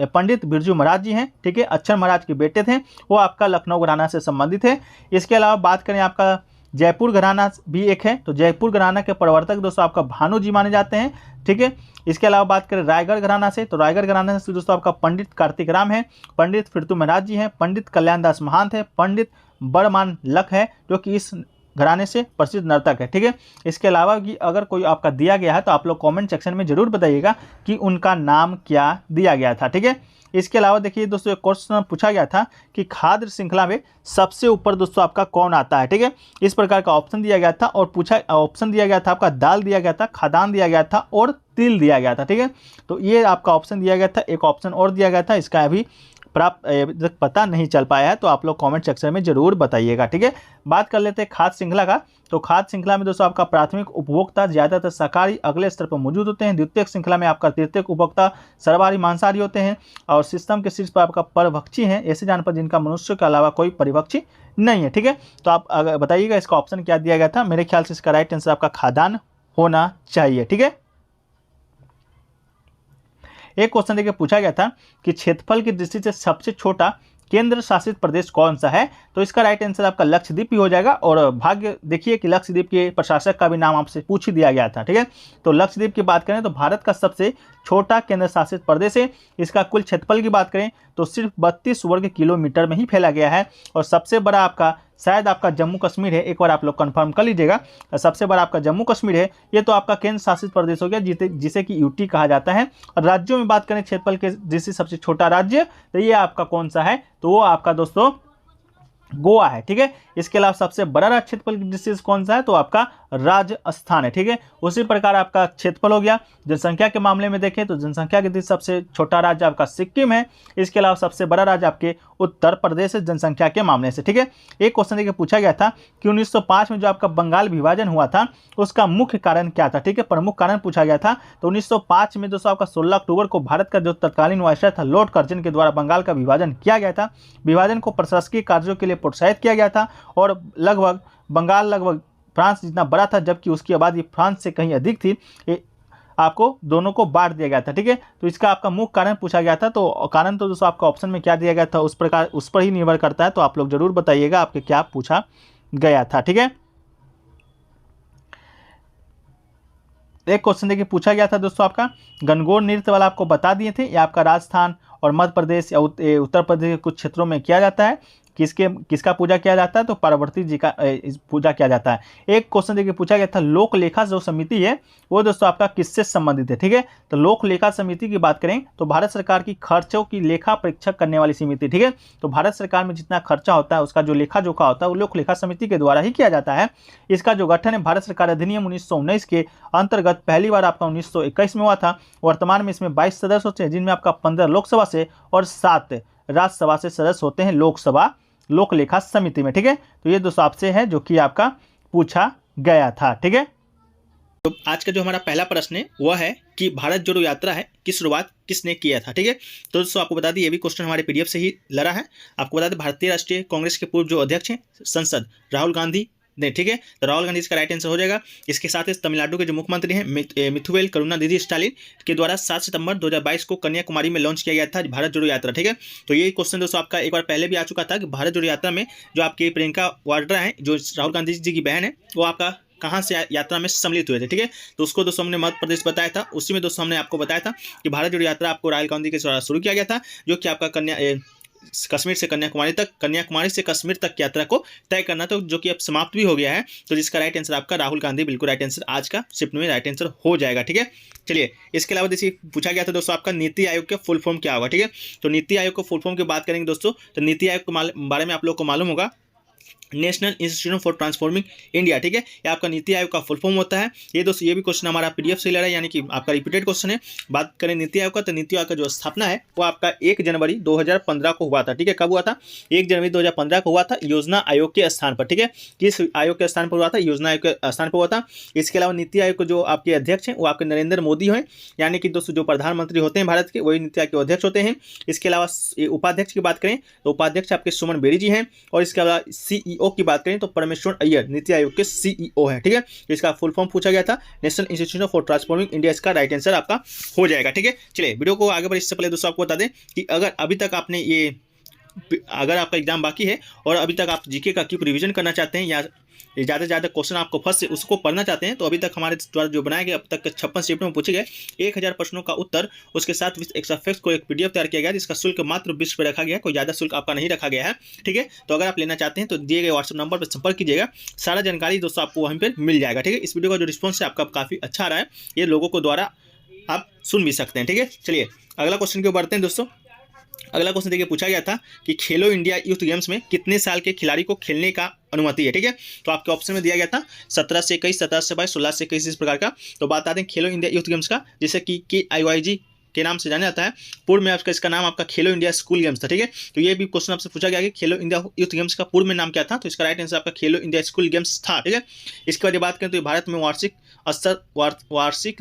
पंडित बिरजू महाराज जी हैं। ठीक है, अक्षर महाराज के बेटे थे, वो आपका लखनऊ घराना से संबंधित है। इसके अलावा बात करें आपका जयपुर घराना भी एक है, तो जयपुर घराना के प्रवर्तक दोस्तों आपका भानु जी माने जाते हैं। ठीक है, इसके अलावा बात करें रायगढ़ घराना से, तो रायगढ़ घराना से दोस्तों आपका पंडित कार्तिक राम है, पंडित फिरतू महाराज जी हैं, पंडित कल्याण दास महंत है, पंडित बड़मान लख है जो कि इस घराने से प्रसिद्ध नर्तक है। ठीक है, इसके अलावा भी अगर कोई आपका दिया गया है तो आप लोग कमेंट सेक्शन में जरूर बताइएगा कि उनका नाम क्या दिया गया था। ठीक है, इसके अलावा देखिए दोस्तों एक क्वेश्चन पूछा गया था कि खाद्य श्रृंखला में सबसे ऊपर दोस्तों आपका कौन आता है। ठीक है, इस प्रकार का ऑप्शन दिया गया था और ऑप्शन दिया गया था आपका दाल दिया गया था, खाद्यान्न दिया गया था और तिल दिया गया था। ठीक है, तो ये आपका ऑप्शन दिया गया था, एक ऑप्शन और दिया गया था, इसका अभी प्राप्त पता नहीं चल पाया है, तो आप लोग कमेंट सेक्शन में जरूर बताइएगा। ठीक है, बात कर लेते हैं खाद्य श्रृंखला का, तो खाद्य श्रृंखला में दोस्तों आपका प्राथमिक उपभोक्ता ज्यादातर शाकाहारी अगले स्तर पर मौजूद होते हैं। द्वितीयक श्रृंखला में आपका तृतीयक उपभोक्ता सर्वाहारी मांसाहारी होते हैं और सिस्टम के शीर्ष पर आपका परभक्षी हैं, ऐसे जानवर जिनका मनुष्य के अलावा कोई परिभक्षी नहीं है। ठीक है, तो आप अगर बताइएगा इसका ऑप्शन क्या दिया गया था। मेरे ख्याल से इसका राइट आंसर आपका खाद्यान्न होना चाहिए। ठीक है, एक क्वेश्चन देखिए पूछा गया था कि क्षेत्रफल की दृष्टि से सबसे छोटा केंद्र शासित प्रदेश कौन सा है, तो इसका राइट आंसर आपका लक्षद्वीप ही हो जाएगा। और भाग्य देखिए कि लक्षद्वीप के प्रशासक का भी नाम आपसे पूछ ही दिया गया था। ठीक है, तो लक्षद्वीप की बात करें तो भारत का सबसे छोटा केंद्र शासित प्रदेश है। इसका कुल क्षेत्रफल की बात करें तो सिर्फ 32 वर्ग किलोमीटर में ही फैला गया है और सबसे बड़ा आपका शायद आपका जम्मू कश्मीर है, एक बार आप लोग कंफर्म कर लीजिएगा। सबसे बड़ा आपका जम्मू कश्मीर है, ये तो आपका केंद्र शासित प्रदेश हो गया जिसे कि यूटी कहा जाता है। और राज्यों में बात करें क्षेत्रफल के जिससे सबसे छोटा राज्य, तो ये आपका कौन सा है, तो वो आपका दोस्तों गोवा है। ठीक है, इसके अलावा सबसे बड़ा क्षेत्रफल की दृष्टि से कौन सा है, तो आपका राजस्थान है। ठीक है, उसी प्रकार आपका क्षेत्रफल हो गया। जनसंख्या के मामले में देखें तो जनसंख्या के दृष्टि सबसे छोटा राज्य आपका सिक्किम है। इसके अलावा सबसे बड़ा राज्य आपके उत्तर प्रदेश है जनसंख्या के मामले से। ठीक है, एक क्वेश्चन देखिए पूछा गया था कि 1905 में जो आपका बंगाल विभाजन हुआ था उसका मुख्य कारण क्या था। ठीक है, प्रमुख कारण पूछा गया था। तो 1905 में दोस्तों आपका 16 अक्टूबर को भारत का जो तत्कालीन वायसराय था लॉर्ड कर्जन के द्वारा बंगाल का विभाजन किया गया था। विभाजन को प्रशासकीय कार्यों के लिए प्रोत्साहित किया गया था और लगभग बंगाल लगभग फ्रांस जितना बड़ा था, जबकि उसकी आबादी फ्रांस से कहीं अधिक थी। आपको दोनों को बांट दिया गया था। ठीक है, तो इसका आपका मुख्य कारण पूछा गया था, तो कारण तो दोस्तों आपका ऑप्शन में क्या दिया गया था उस पर ही निर्भर करता है, तो आप लोग जरूर बताइएगा आपके क्या पूछा गया था। ठीक है, एक क्वेश्चन देखिए पूछा गया था दोस्तों आपका गणगौर नृत्य वाला आपको बता दिए थे। ये आपका राजस्थान और मध्य प्रदेश या उत्तर प्रदेश के कुछ क्षेत्रों में किया जाता है। किसका पूजा किया जाता है, तो पार्वती जी का पूजा किया जाता है। एक क्वेश्चन देखिए पूछा गया था लोक लेखा जो समिति है वो दोस्तों आपका किससे संबंधित है। ठीक है, तो लोक लेखा समिति की बात करें तो भारत सरकार की खर्चों की लेखा परीक्षक करने वाली समिति। ठीक है, तो भारत सरकार में जितना खर्चा होता है उसका जो लेखा जोखा होता है वो लोक लेखा समिति के द्वारा ही किया जाता है। इसका जो गठन है भारत सरकार अधिनियम 1919 के अंतर्गत पहली बार आपका 1921 में हुआ था। वर्तमान में इसमें 22 सदस्य होते हैं, जिनमें आपका 15 लोकसभा से और 7 राज्यसभा से सदस्य होते हैं लोकसभा लोक लेखा समिति में। ठीक है, तो ये दोस्तों आपसे है जो कि आपका पूछा गया था। ठीक है, तो आज का जो हमारा पहला प्रश्न है वह है कि भारत जोड़ो यात्रा है की शुरुआत किसने किया था। ठीक है, तो दोस्तों आपको बता दें ये भी क्वेश्चन हमारे पीडीएफ से ही लड़ा है। आपको बता दें भारतीय राष्ट्रीय कांग्रेस के पूर्व जो अध्यक्ष हैं संसद राहुल गांधी ने। ठीक है, तो राहुल गांधी इसका राइट आंसर हो जाएगा। इसके साथ ही तमिलनाडु के जो मुख्यमंत्री हैं मिथुवेल करुणानिधि स्टालिन के द्वारा 7 सितंबर 2022 को कन्याकुमारी में लॉन्च किया गया था भारत जोड़ो यात्रा। ठीक है, तो ये क्वेश्चन दोस्तों आपका एक बार पहले भी आ चुका था कि भारत जोड़ो यात्रा में जो आपकी प्रियंका वाड्रा है जो राहुल गांधी जी की बहन है वो आपका कहाँ से यात्रा में सम्मिलित हुए थे। ठीक है, तो उसको दोस्तों हमने मध्य प्रदेश बताया था। उसी में दोस्तों हमने आपको बताया था कि भारत जोड़ो यात्रा आपको राहुल गांधी के द्वारा शुरू किया गया था, जो कि आपका कश्मीर से कन्याकुमारी तक, कन्याकुमारी से कश्मीर तक की यात्रा को तय करना, तो जो कि अब समाप्त भी हो गया है। तो जिसका राइट आंसर आपका राहुल गांधी बिल्कुल राइट आंसर आज का शिफ्ट में राइट आंसर हो जाएगा। ठीक है, चलिए इसके अलावा देखिए पूछा गया था दोस्तों आपका नीति आयोग का फुल फॉर्म क्या होगा। ठीक है, तो नीति आयोग को फुल फॉर्म की बात करेंगे दोस्तों, तो नीति आयोग के बारे में आप लोग को मालूम होगा, national institute for transforming India. ठीक है, ये आपका नीति आयोग का फुल फॉर्म होता है। ये दोस्तों ये भी क्वेश्चन हमारा पीडीएफ से ले रहा है, यानी कि आपका रिपीटेड क्वेश्चन है। बात करें नीति आयोग का, तो नीति आयोग का जो स्थापना है वो आपका 1 जनवरी 2015 को हुआ था। ठीक है, कब हुआ था? 1 जनवरी 2015 को हुआ था, योजना आयोग के स्थान पर। ठीक है, किस आयोग के स्थान पर हुआ था? योजना आयोग के स्थान पर हुआ था। इसके अलावा नीति आयोग के जो आपके अध्यक्ष हैं वो आपके नरेंद्र मोदी हैं, यानी कि दोस्तों जो प्रधानमंत्री होते हैं भारत के, वही नीति आयोग के अध्यक्ष होते हैं। इसके अलावा उपाध्यक्ष की बात करें तो उपाध्यक्ष आपके सुमन बेरी जी हैं, और इसके अलावा सीईओ की बात करें तो परमेश्वर अय्यर नीति आयोग के सीईओ है। ठीक है, इसका फुल फॉर्म पूछा गया था, national institute for transforming India, इसका राइट आंसर आपका हो जाएगा। ठीक है, चलिए वीडियो को आगे बढ़े इससे पहले दोस्तों आपको बता दें कि अगर अभी तक आपने अगर आपका एग्जाम बाकी है और अभी तक आप जीके का क्यूब रिवीजन करना चाहते हैं या ज़्यादा से ज़्यादा क्वेश्चन आपको फर्स्ट से उसको पढ़ना चाहते हैं, तो अभी तक हमारे द्वारा जो बनाया गया अब तक 56 शिफ्ट में पूछे गए 1000 प्रश्नों का उत्तर, उसके साथ विद एक्स्ट्रा फैक्ट्स को एक पीडीएफ तैयार किया गया, जिसका शुल्क मात्र 20 रुपये रखा गया है, कोई ज़्यादा शुल्क आपका नहीं रखा गया है। ठीक है, तो अगर आप लेना चाहते हैं तो दिए गए व्हाट्सएप नंबर पर संपर्क कीजिएगा, सारा जानकारी दोस्तों आपको वहीं पर मिल जाएगा। ठीक है, इस वीडियो का जो रिस्पॉन्स है आपका काफ़ी अच्छा आ रहा है, ये लोगों को द्वारा आप सुन भी सकते हैं। ठीक है, चलिए अगला क्वेश्चन की ओर बढ़ते हैं दोस्तों। अगला क्वेश्चन देखिए पूछा गया था कि खेलो इंडिया यूथ गेम्स में कितने साल के खिलाड़ी को खेलने का अनुमति है। ठीक है, तो आपके ऑप्शन में दिया गया था 17 से 21, 17 से 22, 16 से 21, इस प्रकार का। तो बता दें खेलो इंडिया यूथ गेम्स का, जैसे कि KIYG के नाम से जाना जाता है, पूर्व में आपका इसका नाम आपका खेलो इंडिया स्कूल गेम्स था। ठीक है, तो ये भी क्वेश्चन आपसे पूछा गया कि खेलो इंडिया यूथ गेम्स का पूर्व में नाम क्या था, तो इसका राइट आंसर आपका खेलो इंडिया स्कूल गेम्स था। ठीक है, इसके बाद बात करें तो भारत में वार्षिक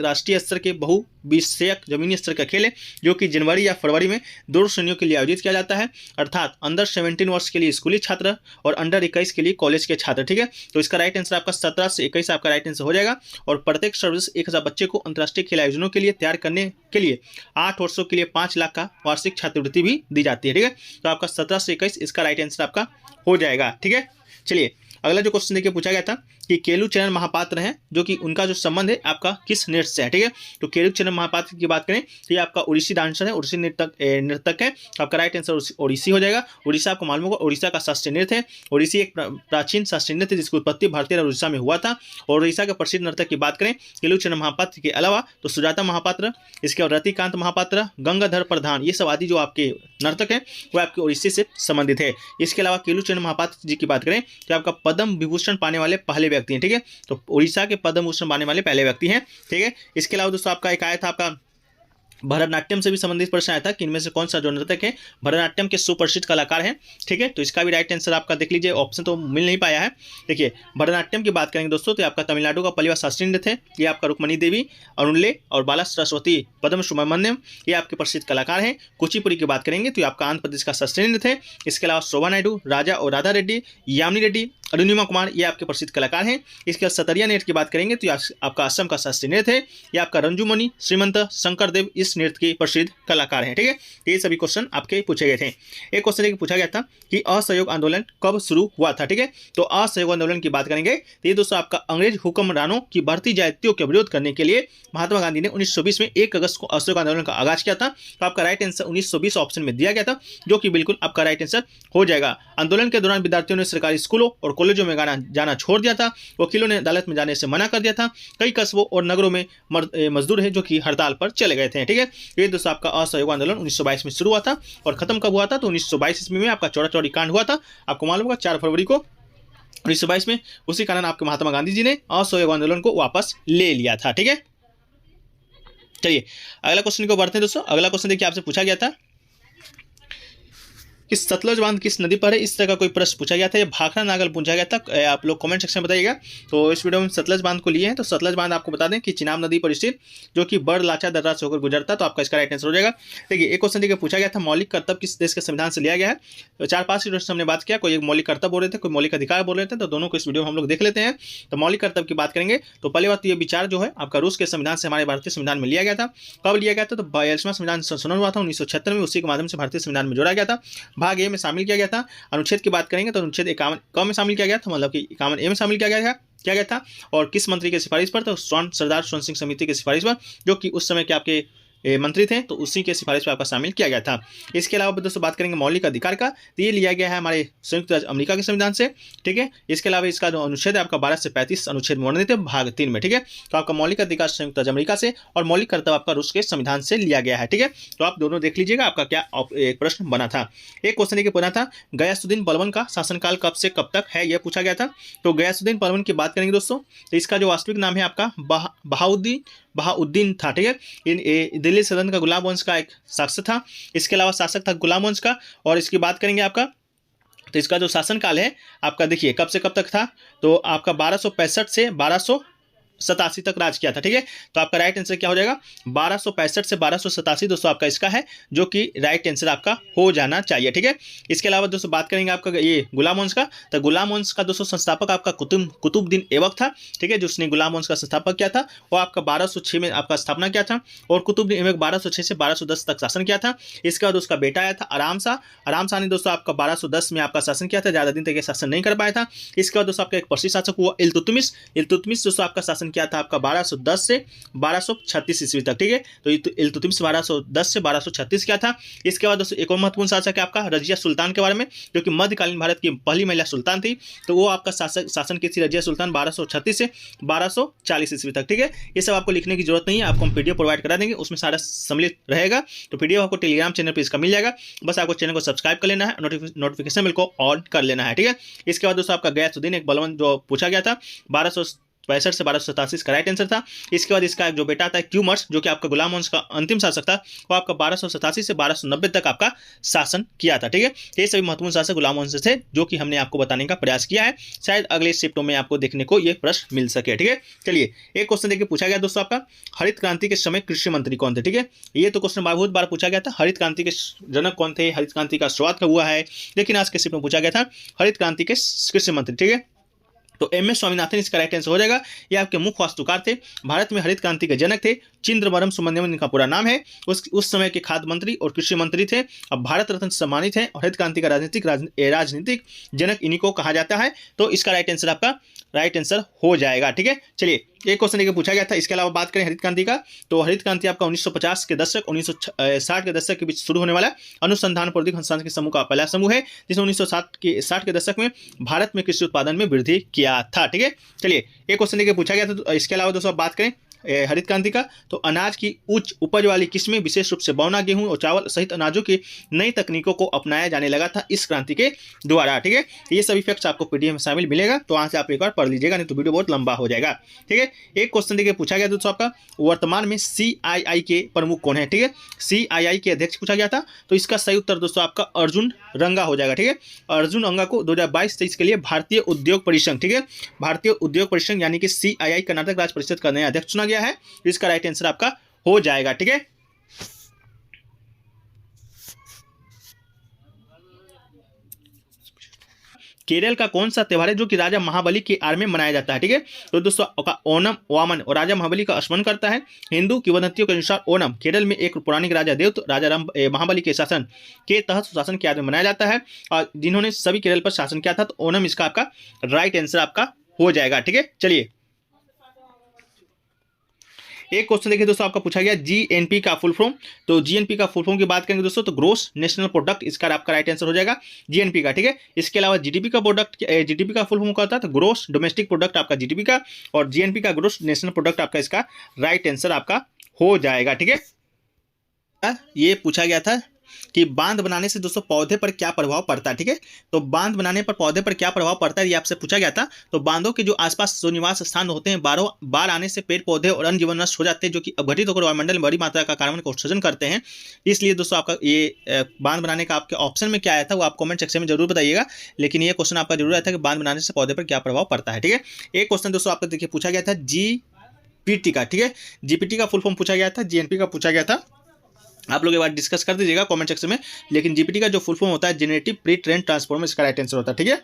राष्ट्रीय स्तर के बहु विषयक जमीनी स्तर का खेल है, जो कि जनवरी या फरवरी में 2 श्रेणियों के लिए आयोजित किया जाता है, अर्थात अंडर 17 वर्ष के लिए स्कूली छात्र और अंडर 21 के लिए कॉलेज के छात्र। ठीक है, तो इसका राइट आंसर आपका 17 से 21 आपका राइट आंसर हो जाएगा। और प्रत्येक सर्विस 1000 बच्चे को अंतर्राष्ट्रीय खेल आयोजनों के लिए तैयार करने के लिए 8 वर्षों के लिए 5 लाख का वार्षिक छात्रवृत्ति भी दी जाती है। ठीक है, तो आपका 17 से 21 इसका राइट आंसर आपका हो जाएगा। ठीक है, चलिए अगला जो क्वेश्चन देखिए पूछा गया था कि केलुचरण महापात्र हैं, जो कि उनका जो संबंध है आपका किस नृत्य से है। ठीक है, तो केलुचरण महापात्र की बात करें तो ये आपका ओडिसी डांसर है, ओडिसी नृतक है, तो आपका राइट आंसर ओडिसी हो जाएगा। उड़ीसा आपको मालूम होगा उड़ीसा का शास्त्रीय नृत्य है। ओडिसी एक प्राचीन शास्त्रीय नृत्य जिसकी उत्पत्ति भारतीय और उड़ीसा में हुआ था। और उड़ीसा के प्रसिद्ध नर्तक की बात करें केलुचरण महापात्र के अलावा तो सुजाता महापात्र, इसके बाद रतिकांत महापात्र, गंगाधर प्रधान, ये सब आदि जो आपके नर्तक हैं वो आपके ओडिसी से संबंधित है। इसके अलावा केलुचरण महापात्र जी की बात करें तो आपका पद्म विभूषण पाने वाले पहले व्यक्ति हैं। ठीक है, तो उड़ीसा के पद्म भूषण पाने वाले पहले व्यक्ति हैं। ठीक है, इसके अलावा दोस्तों आपका एक आया था आपका भरतनाट्यम से भी संबंधित प्रश्न आया था कि इनमें से कौन सा जो नर्तक है भरतनाट्यम के सुप्रसिद्ध कलाकार हैं। ठीक है, तो इसका भी राइट आंसर आपका देख लीजिए, ऑप्शन तो मिल नहीं पाया है। देखिए भरतनाट्यम की बात करेंगे दोस्तों तो आपका तमिलनाडु का पहला शास्त्रीय नृत्य है, ये आपका रुक्मणी देवी, अरुणले और बाला सरस्वती पद्म सुब्रमण्यम ये आपके प्रसिद्ध कलाकार हैं। कुचिपुड़ी की बात करेंगे तो आपका आंध्र प्रदेश का शास्त्रीय नृत्य है। इसके अलावा शोभा नायडू, राजा और राधा रेड्डी, यामिनी रेड्डी, अरुणिमा कुमार ये आपके प्रसिद्ध कलाकार हैं। इसके बाद सतरिया नृत्य की बात करेंगे तो आपका असम का शास्त्रीय नृत्य है, ये आपका रंजुमणि, श्रीमंत, शंकर देव इस नृत्य के प्रसिद्ध कलाकार हैं। ठीक है, ये सभी क्वेश्चन आपके पूछे गए थे। एक क्वेश्चन पूछा गया था कि असहयोग आंदोलन कब शुरू हुआ था। ठीक है, तो असहयोग आंदोलन की बात करेंगे तो ये दोस्तों आपका अंग्रेज हुक्मरानों की बढ़ती जातियों के विरोध करने के लिए महात्मा गांधी ने 1920 में 1 अगस्त को असहयोग आंदोलन का आगाज किया था। तो आपका राइट आंसर 1920 ऑप्शन में दिया गया था, जो कि बिल्कुल आपका राइट आंसर हो जाएगा। आंदोलन के दौरान विद्यार्थियों ने सरकारी स्कूलों और कॉलेजों में जाना छोड़ दिया था, वकीलों ने अदालत में जाने से मना कर दिया था, कई कस्बों और नगरों में मजदूर हैं जो कि हड़ताल पर चले गए थे। ठीक है, ये दोस्तों आपका असहयोग आंदोलन 1922 में शुरू हुआ था और खत्म कब हुआ था तो 1922 ईस्वी में आपका चौड़ा चौड़ी कांड हुआ था। आपको मालूम होगा 4 फरवरी को 1922 में, उसी कारण आपके महात्मा गांधी जी ने असहयोग आंदोलन को वापस ले लिया था। ठीक है, चलिए अगला क्वेश्चन को बढ़ते हैं दोस्तों। अगला क्वेश्चन देखिए आपसे पूछा गया था कि सतलज बांध किस नदी पर है, इस तरह का कोई प्रश्न पूछा गया था, ये भाखड़ा नागल पूछा गया था। आप लोग कमेंट सेक्शन में बताइएगा। तो इस वीडियो में सतलज बांध को लिए हैं, तो सतलज बांध आपको बता दें कि चिनाब नदी पर स्थित, जो कि बड़लाचा दर्रा से होकर गुजरता, तो आपका इसका राइट आंसर हो जाएगा। देखिए एक क्वेश्चन देखिए पूछा गया था मौलिक कर्तव्य किस देश के संविधान से लिया गया है। तो 4-5 क्वेश्चन हमने बात किया, कोई एक मौलिक कर्तव्य बोल रहे थे, कोई मौलिक अधिकार बोल रहे थे, तो दोनों को इस वीडियो में हम लोग देख लेते हैं। तो मौलिक कर्तव्य की बात करेंगे तो पहली बात ये विचार जो है आपका रूस के संविधान से हमारे भारतीय संविधान में लिया गया था। कब लिया गया था तो 42वां संविधान संशोधन हुआ था 1976 में, उसी के माध्यम से भारतीय संविधान में जोड़ा गया था। भाग ए में शामिल किया गया था। अनुच्छेद की बात करेंगे तो अनुच्छेद 51 क में शामिल किया गया था, मतलब कि 51 ए में शामिल किया गया था। और किस मंत्री की सिफारिश पर, तो सरदार स्वर्ण सिंह समिति की सिफारिश पर, जो कि उस समय के आपके मंत्री थे, तो उसी के सिफारिश पर आपका शामिल किया गया था। इसके अलावा दोस्तों बात करेंगे मौलिक अधिकार का, तो ये लिया गया है हमारे संयुक्त राज्य अमेरिका के संविधान से, ठीक है। इसके अलावा इसका जो अनुच्छेद है आपका 12 से 35 अनुच्छेद में वर्णित है भाग 3 में, ठीक है। तो आपका मौलिक अधिकार संयुक्त राज्य अमेरिका से और मौलिक कर्तव्य आपका रूस के संविधान से लिया गया है, ठीक है। तो आप दोनों देख लीजिएगा आपका क्या एक प्रश्न बना था। एक क्वेश्चन ये बना था गयासुद्दीन पहलवान का शासनकाल कब से कब तक है, यह पूछा गया था। तो गयासुद्दीन पहलवान की बात करेंगे दोस्तों, तो इसका जो वास्तविक नाम है आपका बहाउद्दीन था, ठीक है। दिल्ली सल्तनत का गुलाम वंश का एक शासक था। इसके अलावा शासक था गुलाम वंश का। और इसकी बात करेंगे आपका, तो इसका जो शासनकाल है आपका देखिए कब से कब तक था, तो आपका 1265 से 1287 तक राज किया था, ठीक है। तो आपका राइट आंसर क्या हो जाएगा, 1265 से 1287 दोस्तों आपका इसका है, जो कि राइट आंसर आपका हो जाना चाहिए, ठीक है। इसके अलावा दोस्तों बात करेंगे आपका ये गुलाम वंश का, तो गुलाम वंश का दोस्तों संस्थापक आपका कुतुबुद्दीन ऐबक था, ठीक है, जिसने गुलाम वंश का संस्थापक किया था। वो आपका 1206 में आपका स्थापना किया था और कुतुबुद्दीन ऐबक 1206 से 1210 तक शासन किया था। इसके बाद उसका बेटा आया था आराम शाह ने दोस्तों आपका 1210 में आपका शासन किया था, ज़्यादा दिन तक ये शासन नहीं कर पाया था। इसके बाद दोस्तों आपका एक प्रसिद्ध शासक हुआ इल्तुतमिश दोस्तों आपका शासन किया था आपका 1210 से 1236 ईस्वी तक, ठीक है। तो इल्तुतमिश 1210 से 1236 किया था। इसके बाद दोस्तों एक और महत्वपूर्ण शासक है आपका रजिया सुल्तान के बारे में, जो कि मध्यकालीन भारत की पहली महिला सुल्तान थी। तो वो आपका शासन की थी रजिया सुल्तान 1236 से 1240 ईस्वी तक, ठीक है। ये सब आपको लिखने की जरूरत नहीं है, आपको हम पीडीएफ प्रोवाइड करा देंगे, उसमें सारा सम्मिलित रहेगा। तो पीडीएफ आपको टेलीग्राम चैनल पर इसका मिल जाएगा, बस आपको चैनल को सब्सक्राइब कर लेना है, नोटिफिकेशन बिल को ऑन कर लेना है, ठीक है। इसके बाद दोस्तों आपका गयासुद्दीन एक बलवान जो पूछा गया था 1265 से 1287 का राइट आंसर था। इसके बाद इसका जो बेटा था क्यूमर्स, जो कि आपका गुलाम वंश का अंतिम शासक था, वो आपका 1287 से 1290 तक आपका शासन किया था, ठीक है। ये सभी महत्वपूर्ण शासक गुलाम वंश थे, जो कि हमने आपको बताने का प्रयास किया है। शायद अगले शिफ्टों में आपको देखने को ये प्रश्न मिल सके, ठीक है। चलिए एक क्वेश्चन देखिए पूछा गया दोस्तों आपका हरित क्रांति के समय कृषि मंत्री कौन थे, ठीक है। ये तो क्वेश्चन बहुत बार पूछा गया था, हरित क्रांति के जनक कौन थे, हरित क्रांति का शुरुआत कब हुआ है, लेकिन आज के शिफ्ट में पूछा गया था हरित क्रांति के कृषि मंत्री, ठीक है। तो एम.एस. स्वामीनाथन इसका राइट आंसर हो जाएगा। ये आपके मुख्य वास्तुकार थे, भारत में हरित क्रांति के जनक थे। चिंद्रवरम सुब्रमण्यम इनका पूरा नाम है। उस समय के खाद्य मंत्री और कृषि मंत्री थे। अब भारत रत्न से सम्मानित है और हरित क्रांति का राजनीतिक जनक इन्हीं को कहा जाता है। तो इसका राइट आंसर आपका राइट आंसर हो जाएगा, ठीक है। चलिए एक क्वेश्चन देखिए पूछा गया था। इसके अलावा बात करें हरित क्रांति का, तो हरित क्रांति आपका 1950 के दशक 1960 के दशक के बीच शुरू होने वाला अनुसंधान प्रौद्योगिकी संस्थान के समूह का पहला समूह है, जिसने 1960 के दशक में भारत में कृषि उत्पादन में वृद्धि किया था, ठीक है। चलिए एक क्वेश्चन देखिए पूछा गया था। तो इसके अलावा दोस्तों बात करें हरित क्रांति का, तो अनाज की उच्च उपज वाली किस्में विशेष रूप से बौना, गेहूं और चावल सहित अनाजों की नई तकनीकों को अपनाया जाने लगा था इस क्रांति के द्वारा, ठीक है। ये सभी फैक्ट्स आपको पीडीएफ में शामिल मिलेगा, तो वहां से आप एक बार पढ़ लीजिएगा, नहीं तो वीडियो बहुत लंबा हो जाएगा, ठीक है। एक क्वेश्चन देखिए पूछा गया दोस्तों आपका वर्तमान में CII के प्रमुख कौन है, ठीक है। CII के अध्यक्ष पूछा गया था, तो इसका सही उत्तर दोस्तों आपका अर्जुन रंगा हो जाएगा, ठीक है। अर्जुन रंगा को 2022-23 के लिए भारतीय उद्योग परिसंघ, ठीक है, भारतीय उद्योग परिसंघ यानी कि CII कर्नाटक राज्य परिषद का नया अध्यक्ष चुना गया है। इसका राइट आंसर आपका हो जाएगा, ठीक है। केरल का कौन सा त्योहार है जो कि राजा महाबली की आड़ में मनाया जाता है, ठीक है। तो दोस्तों ओणम वामन और राजा महाबली का स्मरण करता है। हिंदू किंवदंतियों के अनुसार ओणम केरल में एक पौराणिक राजा देवत राजा महाबली के शासन के तहत सुशासन की आड़ में मनाया जाता है, और जिन्होंने सभी केरल पर शासन किया था। तो ओणम इसका आपका राइट आंसर आपका हो जाएगा, ठीक है। चलिए एक क्वेश्चन देखिए दोस्तों आपका पूछा गया GNP का फुल फॉर्म, तो GNP का फुल फॉर्म की बात करेंगे दोस्तों, तो ग्रोस नेशनल प्रोडक्ट इसका आपका राइट आंसर हो जाएगा GNP का, ठीक है। इसके अलावा GDP का फुल फॉर्म क्या होता है, तो ग्रोस डोमेस्टिक प्रोडक्ट आपका GDP का, और GNP का ग्रोस नेशनल प्रोडक्ट आपका इसका राइट आंसर आपका हो जाएगा, ठीक है। ये पूछा गया था कि बांध बनाने से दोस्तों पौधे पर क्या प्रभाव पड़ता है, ठीक है। तो बांध बनाने पर पौधे पर क्या प्रभाव पड़ता है, ये आपसे पूछा गया था। तो बांधों के जो आसपास जो निवास स्थान होते हैं, बाढ़ आने से पेड़ पौधे और अन्य जीवन नष्ट हो जाते हैं, जो कि अवघटित होकर वायुमंडल में बड़ी मात्रा का कार्बन का उत्सर्जन करते हैं। इसलिए दोस्तों आपका ये बांध बनाने का आपके ऑप्शन में क्या आया था, वो आप कमेंट सेक्शन में जरूर बताइएगा। लेकिन ये क्वेश्चन आपका जरूर आया था कि बांध बनाने से पौधे पर क्या प्रभाव पड़ता है, ठीक है। एक क्वेश्चन दोस्तों आपका देखिए पूछा गया था GPT का, ठीक है। GPT का फुल फॉर्म पूछा गया था, GNP का पूछा गया था। आप लोग एक बार डिस्कस कर दीजिएगा कमेंट सेक्शन में। लेकिन GPT का जो फुल फॉर्म होता है जेनरेटिव प्री ट्रेन ट्रांसफॉर्मर, इसका राइट आंसर होता है, ठीक है।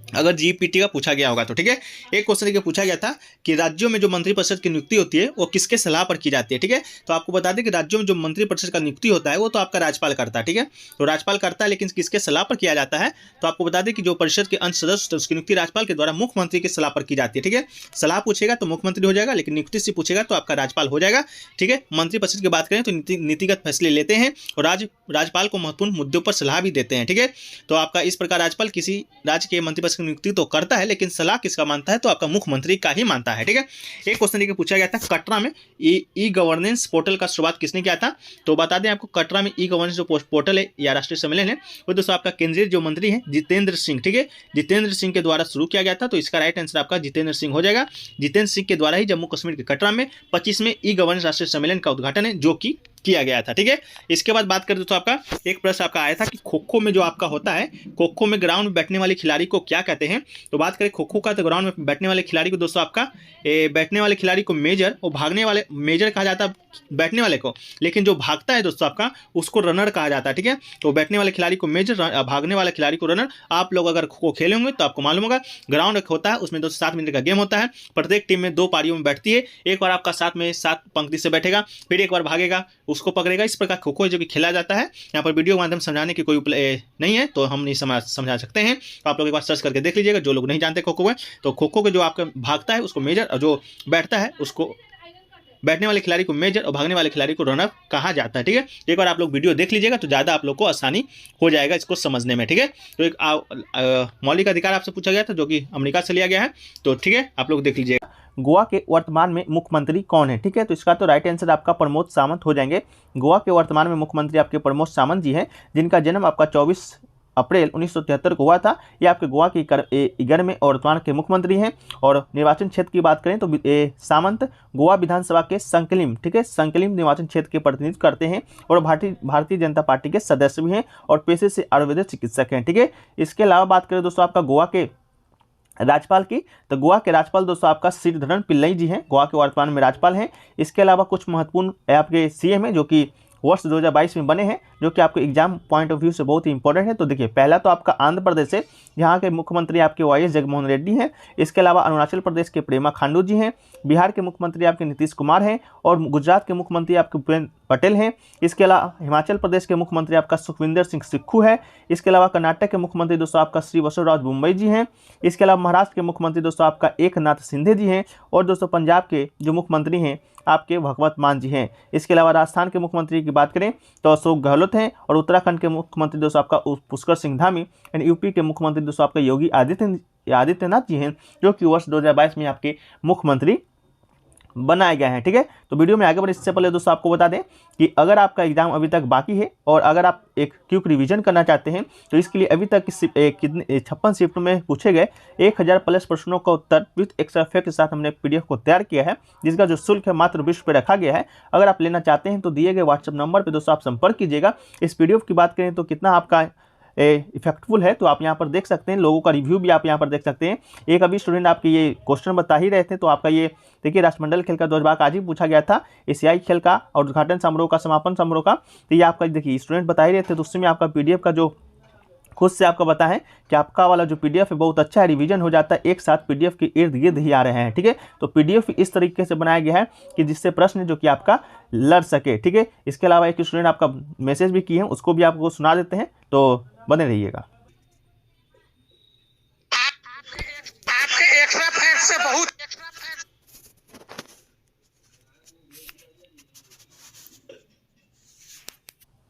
अगर जीपीटी का पूछा गया होगा तो। ठीक है, एक क्वेश्चन देखिए पूछा गया था कि राज्यों में जो मंत्रिपरिषद की नियुक्ति होती है वो किसके सलाह पर की जाती है। ठीक है, तो आपको बता दें कि राज्यों में जो मंत्रिपरिषद का नियुक्ति होता है वो तो आपका राज्यपाल करता है। ठीक है, तो राज्यपाल करता है, लेकिन किसके सलाह पर किया जाता है, तो आपको बता दें कि जो परिषद के अंश सदस्य उसकी नियुक्ति राज्यपाल के द्वारा मुख्यमंत्री की सलाह पर की जाती है। ठीक है, सलाह पूछेगा तो मुख्यमंत्री हो जाएगा, लेकिन नियुक्ति से पूछेगा तो आपका राज्यपाल हो जाएगा। ठीक है, मंत्रिपरिषद की बात करें तो नीतिगत फैसले लेते हैं और राज्यपाल को महत्वपूर्ण मुद्दों पर सलाह भी देते हैं। ठीक है, तो आपका इस प्रकार राज्यपाल किसी राज्य के मंत्रिपरिषद की नियुक्ति तो करता है, लेकिन सलाह किसका मानता है, तो आपका मुख्यमंत्री का ही मानता है। ठीक है, एक क्वेश्चन देखिए पूछा गया था कटरा में ई गवर्नेंस पोर्टल का शुरुआत किसने किया था, तो बता दें आपको कटरा में ई गवर्नेंस जो पोर्टल है या राष्ट्रीय सम्मेलन है वो दोस्तों आपका केंद्रीय जो मंत्री हैं जितेंद्र सिंह, ठीक है, जितेंद्र सिंह के द्वारा शुरू किया गया था। तो इसका राइट आंसर आपका जितेंद्र सिंह हो जाएगा। जितेंद्र सिंह के द्वारा ही जम्मू कश्मीर के कटरा में 25वें ई गवर्नेंस राष्ट्रीय सम्मेलन का उद्घाटन है जो कि किया गया था। ठीक है, इसके बाद बात करें तो आपका एक प्रश्न आपका आया था कि खो खो में जो आपका होता है, खो खो में ग्राउंड में बैठने वाले खिलाड़ी को क्या कहते हैं, तो बात करें खो खो का तो ग्राउंड में बैठने वाले खिलाड़ी को दोस्तों आपका बैठने वाले खिलाड़ी को मेजर और भागने वाले मेजर कहा जाता है बैठने वाले को, लेकिन जो भागता है दोस्तों आपका उसको रनर कहा जाता है। ठीक है, तो बैठने वाले खिलाड़ी को मेजर, भागने वाले खिलाड़ी को रनर। आप लोग अगर खो खो खेले होंगे तो आपको मालूम होगा ग्राउंड होता है उसमें दोस्तों 7 मिनट का गेम होता है। प्रत्येक टीम में 2 पारियों में बैठती है, एक बार आपका साथ में 7 पंक्ति से बैठेगा, फिर एक बार भागेगा उसको पकड़ेगा। इस प्रकार खो खो जो कि खेला जाता है। यहाँ पर वीडियो के माध्यम से समझाने की कोई नहीं है तो हम नहीं समझा सकते हैं, तो आप लोग एक बार सर्च करके देख लीजिएगा जो लोग नहीं जानते खो खो है। तो खो खो के जो आपका भागता है उसको मेजर और जो बैठता है उसको, बैठने वाले खिलाड़ी को मेजर और भागने वाले खिलाड़ी को रनर कहा जाता है। ठीक है, एक बार आप लोग वीडियो देख लीजिएगा तो ज़्यादा आप लोग को आसानी हो जाएगा इसको समझने में। ठीक है, तो एक मौलिक अधिकार आपसे पूछा गया था जो कि अमेरिका से लिया गया है, तो ठीक है आप लोग देख लीजिएगा। गोवा के वर्तमान में मुख्यमंत्री कौन है, ठीक है, तो इसका तो राइट आंसर आपका प्रमोद सावंत हो जाएंगे। गोवा के वर्तमान में मुख्यमंत्री आपके प्रमोद सावंत जी हैं, जिनका जन्म आपका 24 अप्रैल 1973 को हुआ था। ये आपके गोवा के 11वें और वर्तमान के मुख्यमंत्री हैं। और निर्वाचन क्षेत्र की बात करें तो सावंत गोवा विधानसभा के संकलिम, ठीक है, संकलिम निर्वाचन क्षेत्र के प्रतिनिधित्व करते हैं और भारतीय जनता पार्टी के सदस्य भी हैं और पेशे से आयुर्वेदिक चिकित्सक हैं। ठीक है, इसके अलावा बात करें दोस्तों आपका गोवा के राज्यपाल की, तो गोवा के राज्यपाल दोस्तों आपका श्रीधरन पिल्लई जी हैं, गोवा के वर्तमान में राज्यपाल हैं। इसके अलावा कुछ महत्वपूर्ण आपके सीएम हैं जो कि वर्ष 2022 में बने हैं, जो कि आपके एग्जाम पॉइंट ऑफ व्यू से बहुत ही इंपॉर्टेंट है। तो देखिए पहला तो आपका आंध्र प्रदेश है, यहाँ के मुख्यमंत्री आपके वाई एस जगनमोहन रेड्डी हैं। इसके अलावा अरुणाचल प्रदेश के प्रेमा खांडू जी हैं, बिहार के मुख्यमंत्री आपके नीतीश कुमार हैं और गुजरात के मुख्यमंत्री आपके भूपेंद्र पटेल हैं। इसके अलावा हिमाचल प्रदेश के मुख्यमंत्री आपका सुखविंदर सिंह सुक्खू है। इसके अलावा कर्नाटक के मुख्यमंत्री दोस्तों आपका श्री वसुराज मुंबई जी हैं। इसके अलावा महाराष्ट्र के मुख्यमंत्री दोस्तों आपका एकनाथ शिंदे जी हैं और दोस्तों पंजाब के जो मुख्यमंत्री हैं आपके भगवत मान जी हैं। इसके अलावा राजस्थान के मुख्यमंत्री की बात करें तो अशोक गहलोत हैं और उत्तराखंड के मुख्यमंत्री दोस्तों आपका पुष्कर सिंह धामी एंड यूपी के मुख्यमंत्री दोस्तों आपका योगी आदित्यनाथ जी हैं, जो कि वर्ष 2022 में आपके मुख्यमंत्री बनाए गए हैं। ठीक है, तो वीडियो में आगे बढ़े इससे पहले दोस्तों आपको बता दें कि अगर आपका एग्जाम अभी तक बाकी है और अगर आप एक क्विक रिवीजन करना चाहते हैं तो इसके लिए अभी तक कितने 56 शिफ्ट में पूछे गए 1000+ प्रश्नों का उत्तर विथ एक्स्ट्रा फैक्ट के साथ हमने पीडीएफ को तैयार किया है, जिसका जो शुल्क है मात्र 20 रुपये रखा गया है। अगर आप लेना चाहते हैं तो दिए गए व्हाट्सएप नंबर पर दोस्तों आप संपर्क कीजिएगा। इस पीडीएफ की बात करें तो कितना आपका इफेक्टफुल है तो आप यहाँ पर देख सकते हैं, लोगों का रिव्यू भी आप यहाँ पर देख सकते हैं। एक अभी स्टूडेंट आपके ये क्वेश्चन बता ही रहे थे, तो आपका ये देखिए राष्ट्रमंडल खेल का ध्वजभाग आज ही पूछा गया था, एशियाई खेल का और उद्घाटन समारोह का समापन समारोह का, तो ये आपका देखिए स्टूडेंट बता ही रहे थे। तो उसमें आपका पीडीएफ का जो खुद से आपका बताएं कि आपका वाला जो पीडीएफ है बहुत अच्छा है, रिवीजन हो जाता है, एक साथ पीडीएफ के इर्द गिर्द ही आ रहे हैं। ठीक है, तो पीडीएफ इस तरीके से बनाया गया है कि जिससे प्रश्न जो कि आपका लड़ सके। ठीक है, इसके अलावा एक स्टूडेंट आपका मैसेज भी किए हैं, उसको भी आपको सुना देते हैं, तो बने रहिएगा। आपके एक्स्ट्रा फैट से बहुत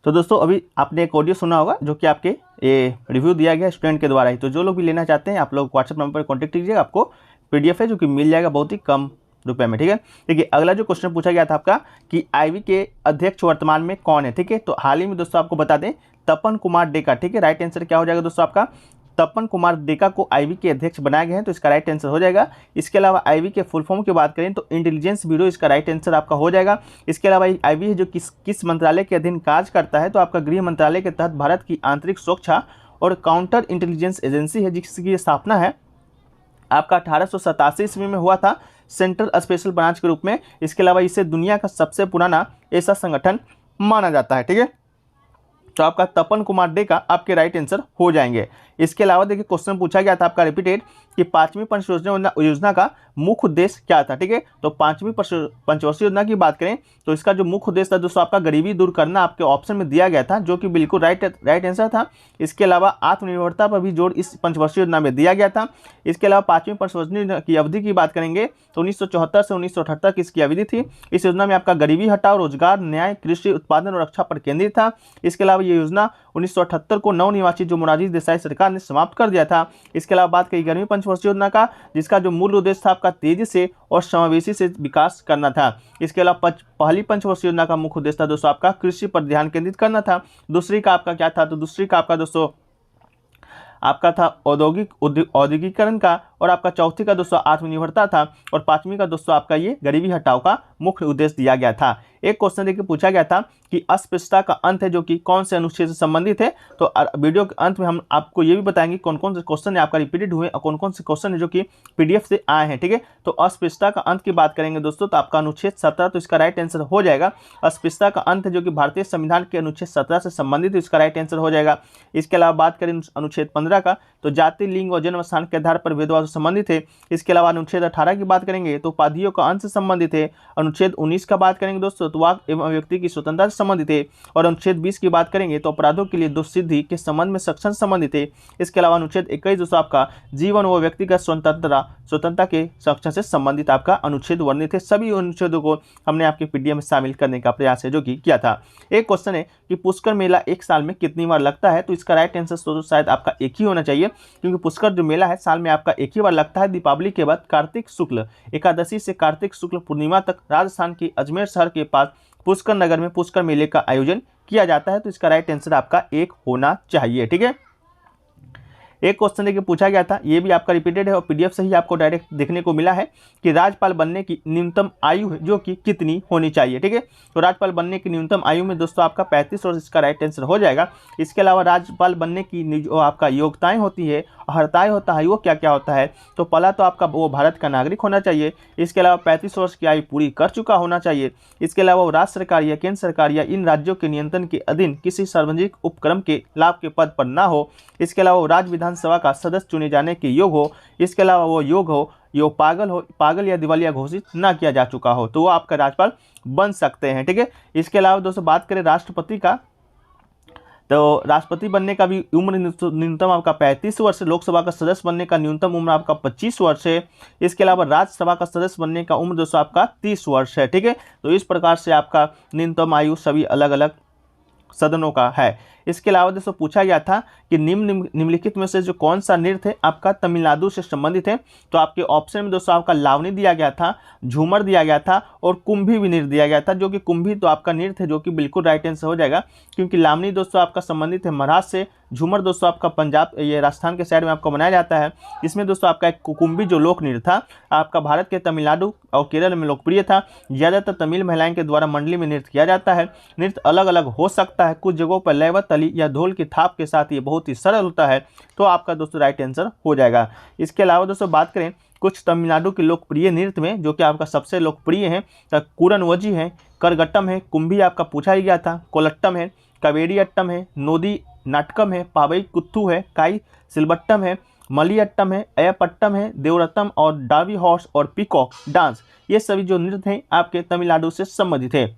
तो दोस्तों अभी आपने एक ऑडियो सुना होगा जो कि आपके ये रिव्यू दिया गया स्टूडेंट के द्वारा ही। तो जो लोग भी लेना चाहते हैं आप लोग व्हाट्सएप नंबर पर कॉन्टैक्ट कीजिएगा, आपको पीडीएफ है जो कि मिल जाएगा बहुत ही कम रुपए में। ठीक है, देखिए अगला जो क्वेश्चन पूछा गया था आपका कि आईवी के अध्यक्ष वर्तमान में कौन है। ठीक है, तो हाल ही में दोस्तों आपको बता दें तपन कुमार डेका। ठीक है, राइट आंसर क्या हो जाएगा दोस्तों आपका तपन कुमार डेका को आईवी के अध्यक्ष बनाए गए हैं, तो इसका राइट आंसर हो जाएगा। इसके अलावा आईवी के फुल फॉर्म की बात करें तो इंटेलिजेंस ब्यूरो, इसका राइट आंसर आपका हो जाएगा। इसके अलावा आईवी है जो किस मंत्रालय के अधीन कार्य करता है, तो आपका गृह मंत्रालय के तहत भारत की आंतरिक सुरक्षा और काउंटर इंटेलिजेंस एजेंसी है, जिसकी स्थापना है आपका 1887 ईस्वी में हुआ था सेंट्रल स्पेशल ब्रांच के रूप में। इसके अलावा इसे दुनिया का सबसे पुराना ऐसा संगठन माना जाता है। ठीक है, तो आपका तपन कुमार डेका आपके राइट आंसर हो जाएंगे। इसके अलावा देखिए क्वेश्चन पूछा गया था आपका रिपीटेड कि पांचवी पंचवर्षीय योजना का मुख्य उद्देश्य क्या था। ठीक है, तो पांचवी पंचवर्षीय योजना की बात करें तो इसका जो मुख्य उद्देश्य था दोस्तों आपका गरीबी दूर करना आपके ऑप्शन में दिया गया था, जो कि बिल्कुल राइट आंसर था। इसके अलावा आत्मनिर्भरता पर भी जोर इस पंचवर्षीय योजना में दिया गया था। इसके अलावा पांचवी पंचवर्षीय की अवधि की बात करेंगे तो 1974 से 1978 की इसकी अवधि थी। इस योजना में आपका गरीबी हटाओ, रोजगार, न्याय, कृषि उत्पादन और रक्षा पर केंद्रित था। इसके अलावा ये योजना 1978 को नवनिर्वाचित जो मोरारजी देसाई सरकार ने समाप्त कर दिया था। इसके अलावा बात करी 11वीं पंचवर्षीय योजना का, जिसका जो मूल उद्देश्य था आपका तेजी से और समावेशी से विकास करना था। इसके अलावा पहली पंचवर्षीय योजना का मुख्य उद्देश्य था दोस्तों आपका कृषि पर ध्यान केंद्रित करना था। दूसरी का आपका क्या था, तो दूसरी का आपका दोस्तों आपका था औद्योगिकीकरण का, और आपका चौथी का दोस्तों आत्मनिर्भरता था, और पांचवी का दोस्तों आपका ये गरीबी हटाओ का मुख्य उद्देश्य दिया गया था। एक क्वेश्चन देखिए पूछा गया था कि अस्पृश्यता का अंत है जो कि कौन से अनुच्छेद से संबंधित है। तो वीडियो के अंत में हम आपको ये भी बताएंगे कौन कौन से क्वेश्चन है आपका रिपीटेड हुए और कौन कौन से क्वेश्चन है जो कि पीडीएफ से आए हैं। ठीक है, तो अस्पृश्यता का अंत की बात करेंगे दोस्तों तो आपका अनुच्छेद 17, तो इसका राइट आंसर हो जाएगा अस्पृश्यता का अंत है जो कि भारतीय संविधान के अनुच्छेद 17 से संबंधित है, इसका राइट आंसर हो जाएगा। इसके अलावा बात करें अनुच्छेद 15 का, तो जाति, लिंग और जन्म स्थान के आधार पर भेदभाव से संबंधित है। इसके अलावा अनुच्छेद 18 की बात करेंगे तो उपाधियों का अंत से संबंधित है। अनुच्छेद 19 का बात करेंगे दोस्तों तो वाक एवं व्यक्ति की स्वतंत्रता से संबंधित है। और अनुच्छेद 20 की बात करेंगे तो अपराधों के लिए दोष सिद्धि के संबंध में सक्षम संबंधित है। इसके अलावा अनुच्छेद 21 दोस्तों आपका जीवन व व्यक्तिगत स्वतंत्रता के सक्षम से संबंधित आपका अनुच्छेद वर्णित है। सभी अनुच्छेदों को हमने आपके पीडीएफ में शामिल करने का प्रयास है जो कि किया था। एक क्वेश्चन है कि पुष्कर मेला एक साल में कितनी बार लगता है, तो इसका राइट आंसर तो शायद आपका एक ही होना चाहिए, क्योंकि पुष्कर जो मेला है साल में आपका एक ही बार लगता है। दीपावली के बाद कार्तिक शुक्ल एकादशी से कार्तिक शुक्ल पूर्णिमा तक राजस्थान के अजमेर शहर के पास पुष्कर नगर में पुष्कर मेले का आयोजन किया जाता है। तो इसका राइट आंसर आपका एक होना चाहिए। ठीक है, एक क्वेश्चन देखिए पूछा गया था, ये भी आपका रिपीटेड है और पीडीएफ से ही आपको डायरेक्ट देखने को मिला है कि राज्यपाल बनने की न्यूनतम आयु है जो कि कितनी होनी चाहिए। ठीक है, तो राज्यपाल बनने की न्यूनतम आयु में दोस्तों आपका 35 वर्ष इसका राइट आंसर हो जाएगा। इसके अलावा राज्यपाल बनने की जो आपका योग्यताएं होती है, अर्हताएं होता है, वो क्या क्या होता है, तो पहला तो आपका वो भारत का नागरिक होना चाहिए। इसके अलावा 35 वर्ष की आयु पूरी कर चुका होना चाहिए। इसके अलावा वो राज्य सरकार या केंद्र सरकार या इन राज्यों के नियंत्रण के अधीन किसी सार्वजनिक उपक्रम के लाभ के पद पर ना हो। इसके अलावा वो राज्य विधानसभा का सदस्य चुने जाने के योग्य हो। इसके अलावा वो योग्य हो, यो पागल या दिवालिया घोषित ना किया जा चुका हो, तो वो आपका राज्यपाल बन सकते हैं। ठीक है, इसके अलावा दोस्तों बात करें राष्ट्रपति का, तो राष्ट्रपति बनने का भी उम्र न्यूनतम आपका 35 वर्ष है। लोकसभा का सदस्य बनने का न्यूनतम उम्र आपका 25 वर्ष है। इसके अलावा राज्यसभा का सदस्य बनने का उम्र दोस्तों आपका 30 वर्ष है। ठीक है, तो इस प्रकार से आपका न्यूनतम आयु सभी अलग अलग सदनों का है। इसके अलावा दोस्तों पूछा गया था कि निम्नलिखित में से जो कौन सा नृत्य आपका तमिलनाडु से संबंधित है, तो आपके ऑप्शन में दोस्तों आपका लावनी दिया गया था, झूमर दिया गया था और कुंभी भी नृत्य दिया गया था, जो कि कुंभी तो आपका नृत्य है जो कि बिल्कुल राइट आंसर हो जाएगा, क्योंकि लावनी दोस्तों आपका संबंधित है महाराष्ट्र से, झूमर दोस्तों आपका पंजाब ये राजस्थान के साइड में आपको बनाया जाता है। इसमें दोस्तों आपका एक कुंभी जो लोक नृत्य था आपका भारत के तमिलनाडु और केरल में लोकप्रिय था। ज़्यादातर तमिल महिलाएं के द्वारा मंडली में नृत्य किया जाता है। नृत्य अलग अलग हो सकता है, कुछ जगहों पर लय व ताली या ढोल की थाप के साथ ये बहुत ही सरल होता है, तो आपका दोस्तों राइट आंसर हो जाएगा। इसके अलावा दोस्तों बात करें कुछ तमिलनाडु के लोकप्रिय नृत्य में जो कि आपका सबसे लोकप्रिय है, तो कुरनवजी है, करगट्टम है, कुंभी आपका पूछा ही गया था, कोलट्टम है, कावेरी अट्टम है, नोदी नाटकम है, पावई कुत्थू है, काई सिलबट्टम है, मलियट्टम है, अयपट्टम है, देवरत्तम और डावी हॉर्स और पीकॉक डांस, ये सभी जो नृत्य हैं आपके तमिलनाडु से संबंधित है।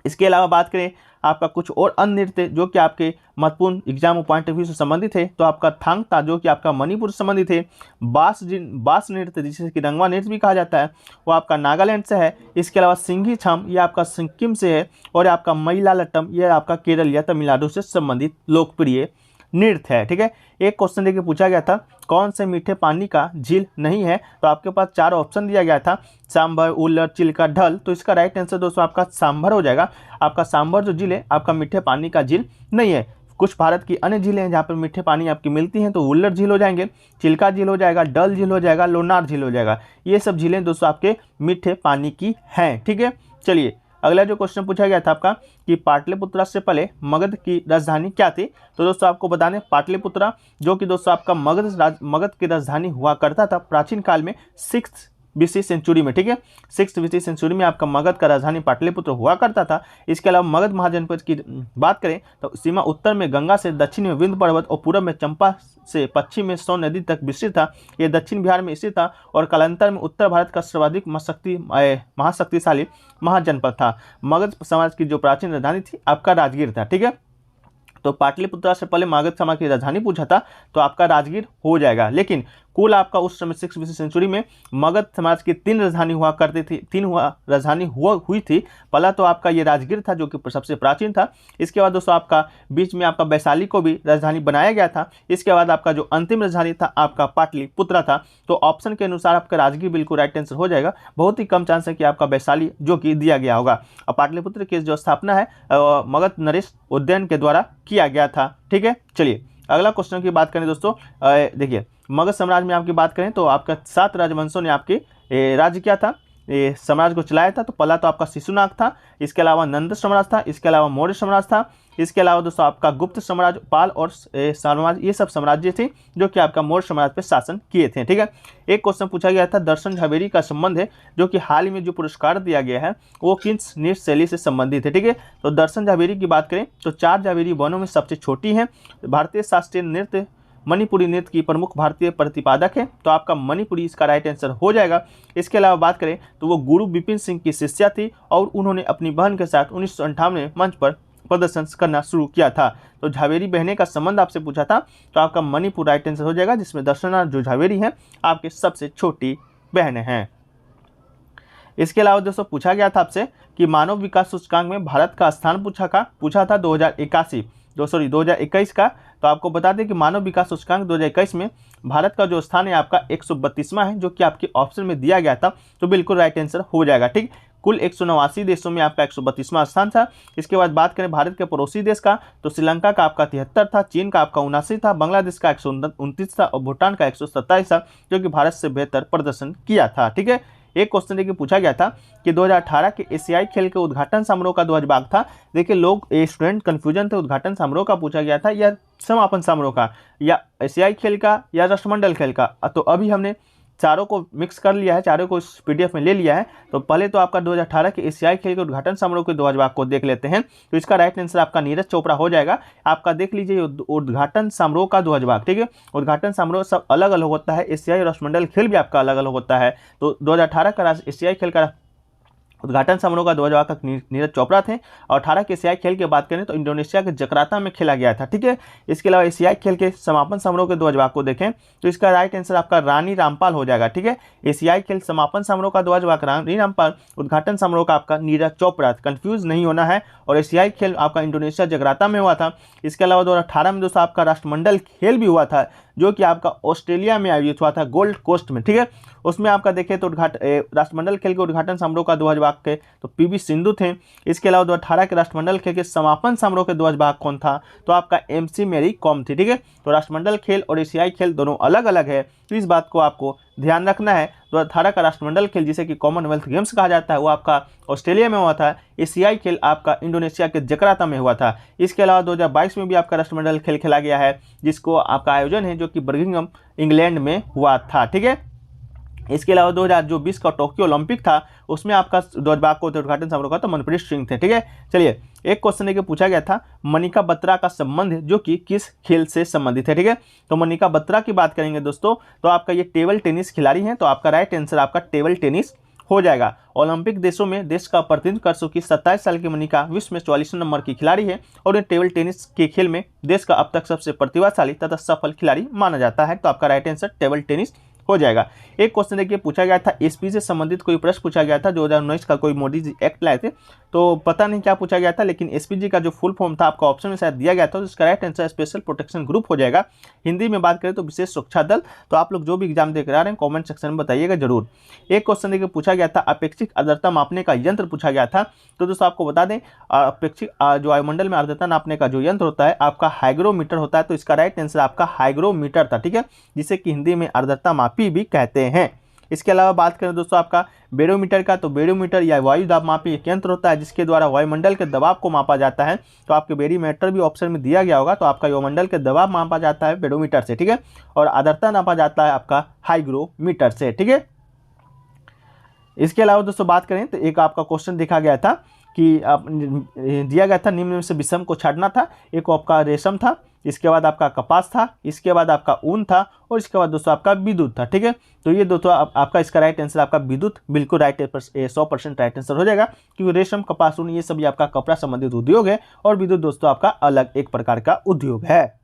इसके अलावा बात करें आपका कुछ और अन्य नृत्य जो कि आपके महत्वपूर्ण एग्जाम पॉइंट ऑफ व्यू से संबंधित है, तो आपका थांग ता जो कि आपका मणिपुर से संबंधित है, बास नृत्य जिसे कि रंगवा नृत्य भी कहा जाता है वो आपका नागालैंड से है। इसके अलावा सिंघी छम ये आपका सिक्किम से है, और आपका मयलालट्टम ये आपका केरल या तमिलनाडु से संबंधित लोकप्रिय नृत्य है। ठीक है, एक क्वेश्चन देखिए पूछा गया था कौन से मीठे पानी का झील नहीं है, तो आपके पास 4 ऑप्शन दिया गया था, सांभर, उल्लर, चिल्का, ढल, तो इसका राइट आंसर दोस्तों आपका सांभर हो जाएगा। आपका सांभर जो झील है आपका मीठे पानी का झील नहीं है। कुछ भारत की अन्य झीलें हैं जहाँ पर मीठे पानी आपकी मिलती हैं, तो उल्लर झील हो जाएंगे, चिल्का झील हो जाएगा, डल झील हो जाएगा, लोनार झील हो जाएगा, ये सब झीलें दोस्तों आपके मीठे पानी की हैं। ठीक है, चलिए अगला जो क्वेश्चन पूछा गया था आपका कि पाटलिपुत्रा से पहले मगध की राजधानी क्या थी, तो दोस्तों आपको बता दें पाटलिपुत्रा जो कि दोस्तों आपका मगध की राजधानी हुआ करता था प्राचीन काल में 6th BC सेंचुरी में, ठीक है। 6th BC सेंचुरी में आपका मगध का राजधानी पाटलिपुत्र हुआ करता था। इसके अलावा मगध महाजनपद की बात करें तो सीमा उत्तर में गंगा से, दक्षिण में विंध्य पर्वत और पूर्व में चंपा से पश्चिम में सोन नदी तक विस्तृत था। यह दक्षिण बिहार में स्थित था और कालांतर में उत्तर भारत का सर्वाधिक महाशक्तिशाली महाजनपद था। मगध समाज की जो प्राचीन राजधानी थी आपका राजगीर था, ठीक है। तो पाटलिपुत्र से पहले मगध समाज की राजधानी पूछा था तो आपका राजगीर हो जाएगा। लेकिन कुल आपका उस समय 6th BC सेंचुरी में मगध समाज की 3 राजधानी हुआ करती थी, 3 राजधानी हुई थी। पहला तो आपका ये राजगीर था जो कि सबसे प्राचीन था। इसके बाद दोस्तों आपका बीच में आपका वैशाली को भी राजधानी बनाया गया था। इसके बाद आपका जो अंतिम राजधानी था आपका पाटलिपुत्र था। तो ऑप्शन के अनुसार आपका राजगीर बिल्कुल राइट आंसर हो जाएगा। बहुत ही कम चांस है कि आपका वैशाली जो कि दिया गया होगा। और पाटलिपुत्र की जो स्थापना है मगध नरेश उदयन के द्वारा किया गया था, ठीक है। चलिए अगला क्वेश्चन की बात करें दोस्तों, देखिए मगध साम्राज्य में आपकी बात करें तो आपका 7 राजवंशों ने आपके राज्य किया था, साम्राज्य को चलाया था। तो पहला तो आपका शिशुनाग था, इसके अलावा नंद साम्राज्य था, इसके अलावा मौर्य साम्राज्य था, इसके अलावा दोस्तों आपका गुप्त साम्राज्य, पाल और साम्राज्य, ये सब साम्राज्य थे जो कि आपका मौर्य साम्राज्य पे शासन किए थे, ठीक है। एक क्वेश्चन पूछा गया था दर्शन झावेरी का संबंध है, जो कि हाल ही में जो पुरस्कार दिया गया है वो किस नृत्य शैली से संबंधित है, ठीक है। तो दर्शन झावेरी की बात करें तो 4 झावेरी वनों में सबसे छोटी है। भारतीय शास्त्रीय नृत्य मणिपुरी नृत्य की प्रमुख भारतीय प्रतिपादक है। तो आपका मणिपुरी इसका राइट आंसर हो जाएगा। इसके अलावा बात करें तो वो गुरु विपिन सिंह की शिष्या थी और उन्होंने अपनी बहन के साथ 1958 में मंच पर प्रदर्शन करना शुरू किया था। तो झावेरी बहने का संबंध आपसे पूछा था तो आपका मणिपुर राइट आंसर हो जाएगा, जिसमें दर्शना जो झावेरी है आपके सबसे छोटी बहन है। इसके अलावा दोस्तों पूछा गया था आपसे कि मानव विकास सूचकांक में भारत का स्थान पूछा था 2021 का। तो आपको बता दें कि मानव विकास सूचकांक 2021 में भारत का जो स्थान है आपका 132वां है, जो कि आपके ऑप्शन में दिया गया था। तो बिल्कुल राइट आंसर हो जाएगा, ठीक। कुल 189 देशों में आपका 132वां स्थान था। इसके बाद बात करें भारत के पड़ोसी देश का तो श्रीलंका का आपका 73 था, चीन का आपका 79 था, बांग्लादेश का 129 था और भूटान का 127 था, जो कि भारत से बेहतर प्रदर्शन किया था, ठीक है। एक क्वेश्चन देखिए पूछा गया था कि 2018 के एशियाई खेल के उद्घाटन समारोह का ध्वजभाग था। देखिए लोग स्टूडेंट कंफ्यूजन थे, उद्घाटन समारोह का पूछा गया था या समापन समारोह का, या एशियाई खेल का या राष्ट्रमंडल खेल का। तो अभी हमने चारों को मिक्स कर लिया है, चारों को इस PDF में ले लिया है। तो पहले तो आपका 2018 के एशियाई खेल के उद्घाटन समारोह के ध्वजभाग को देख लेते हैं। तो इसका राइट आंसर आपका नीरज चोपड़ा हो जाएगा। आपका देख लीजिए उद्घाटन समारोह का ध्वजभाग, ठीक है। उद्घाटन समारोह सब अलग अलग होता है, एशियाई राष्ट्रमंडल खेल भी आपका अलग अलग होता है। तो 2018 का एशियाई खेल का उद्घाटन समारोह का ध्वजवाहक नीरज चोपड़ा थे। और 18 के एशियाई खेल की बात करें तो इंडोनेशिया के जकार्ता में खेला गया था, ठीक है। इसके अलावा एशियाई खेल के समापन समारोह के ध्वजवाहक को देखें तो इसका राइट आंसर आपका रानी रामपाल हो जाएगा, ठीक है। एशियाई खेल समापन समारोह का ध्वजवाहक रानी रामपाल, उद्घाटन समारोह का आपका नीरज चोपड़ा, कंफ्यूज नहीं होना है। और एशियाई खेल आपका इंडोनेशिया जकार्ता में हुआ था। इसके अलावा 2018 में दोस्तों आपका राष्ट्रमंडल खेल भी हुआ था, जो कि आपका ऑस्ट्रेलिया में आयोजित हुआ था, गोल्ड कोस्ट में, ठीक है। उसमें आपका देखें तो राष्ट्रमंडल खेल के उद्घाटन समारोह का ध्वजवाहक के तो PV सिंधु थे। इसके अलावा 2018 के राष्ट्रमंडल खेल के समापन समारोह के ध्वजवाहक कौन था, तो आपका MC मैरी कॉम थी, ठीक है। तो राष्ट्रमंडल खेल और एशियाई खेल दोनों अलग अलग है, तो इस बात को आपको ध्यान रखना है। 2018 का राष्ट्रमंडल खेल जिसे कि कॉमनवेल्थ गेम्स कहा जाता है वो आपका ऑस्ट्रेलिया में हुआ था। एशियाई खेल आपका इंडोनेशिया के जकार्ता में हुआ था। इसके अलावा 2022 में भी आपका राष्ट्रमंडल खेल खेला गया है, जिसको आपका आयोजन है जो कि बर्मिंघम इंग्लैंड में हुआ था, ठीक है। इसके अलावा 2024 का टोक्यो ओलंपिक था, उसमें आपका ध्वजवाहक को उद्घाटन समारोह का तो मनप्रीत सिंह थे, ठीक है। चलिए एक क्वेश्चन लेके पूछा गया था मनिका बत्रा का संबंध जो कि किस खेल से संबंधित है, ठीक है। तो मनिका बत्रा की बात करेंगे दोस्तों तो आपका ये टेबल टेनिस खिलाड़ी है। तो आपका राइट आंसर आपका टेबल टेनिस हो जाएगा। ओलंपिक देशों में देश का प्रतिनिधित्व कर चुकी 27 साल की मनिका विश्व में 44 नंबर की खिलाड़ी है और टेबल टेनिस के खेल में देश का अब तक सबसे प्रतिभाशाली तथा सफल खिलाड़ी माना जाता है। तो आपका राइट आंसर टेबल टेनिस हो जाएगा। एक क्वेश्चन देखिए पूछा गया था SP से संबंधित कोई प्रश्न पूछा गया था। 2019 का कोई मोदी जी एक्ट लाए थे, तो पता नहीं क्या पूछा गया था, लेकिन SPG का जो फुल फॉर्म था आपका ऑप्शन में शायद दिया गया था। तो इसका right answer special protection group हो जाएगा। हिंदी में बात करें तो विशेष सुरक्षा दल। तो आप लोग जो भी एग्जाम देकर आ रहे हैं कॉमेंट सेक्शन में बताइएगा जरूर। एक क्वेश्चन देखिए पूछा गया था अपेक्षित आर्द्रता मापने का यंत्र पूछा गया था। तो दोस्तों आपको बता दें अपेक्षित जो वायुमंडल में आर्द्रता नापने का जो यंत्र होता है आपका हाइग्रोमीटर होता है। तो इसका राइट आंसर आपका हाइग्रोमीटर था, ठीक है, जिसे कि हिंदी में आर्द्रता मापी भी कहते हैं। इसके अलावा बात करें दोस्तों आपका बेरोमीटर का, तो बेरोमीटर या वायु दाब मापी एक यंत्र होता है जिसके द्वारा वायुमंडल के दबाव को मापा जाता है। तो आपके बेरोमीटर भी ऑप्शन में दिया गया होगा। तो आपका वायुमंडल के दबाव मापा जाता है बेरोमीटर से, ठीक है, और आर्द्रता नापा जाता है आपका हाइग्रोमीटर से, ठीक है। इसके अलावा दोस्तों बात करें तो एक आपका क्वेश्चन देखा गया था कि आप दिया गया था निम्न में से विषम को छांटना था। एक आपका रेशम था, इसके बाद आपका कपास था, इसके बाद आपका ऊन था और इसके बाद दोस्तों आपका विद्युत था। ठीक है, तो ये दोस्तों आपका इसका राइट आंसर आपका विद्युत बिल्कुल राइट 100% राइट आंसर हो जाएगा, क्योंकि रेशम, कपास, ऊन ये सभी आपका कपड़ा संबंधित उद्योग है और विद्युत दोस्तों आपका अलग एक प्रकार का उद्योग है।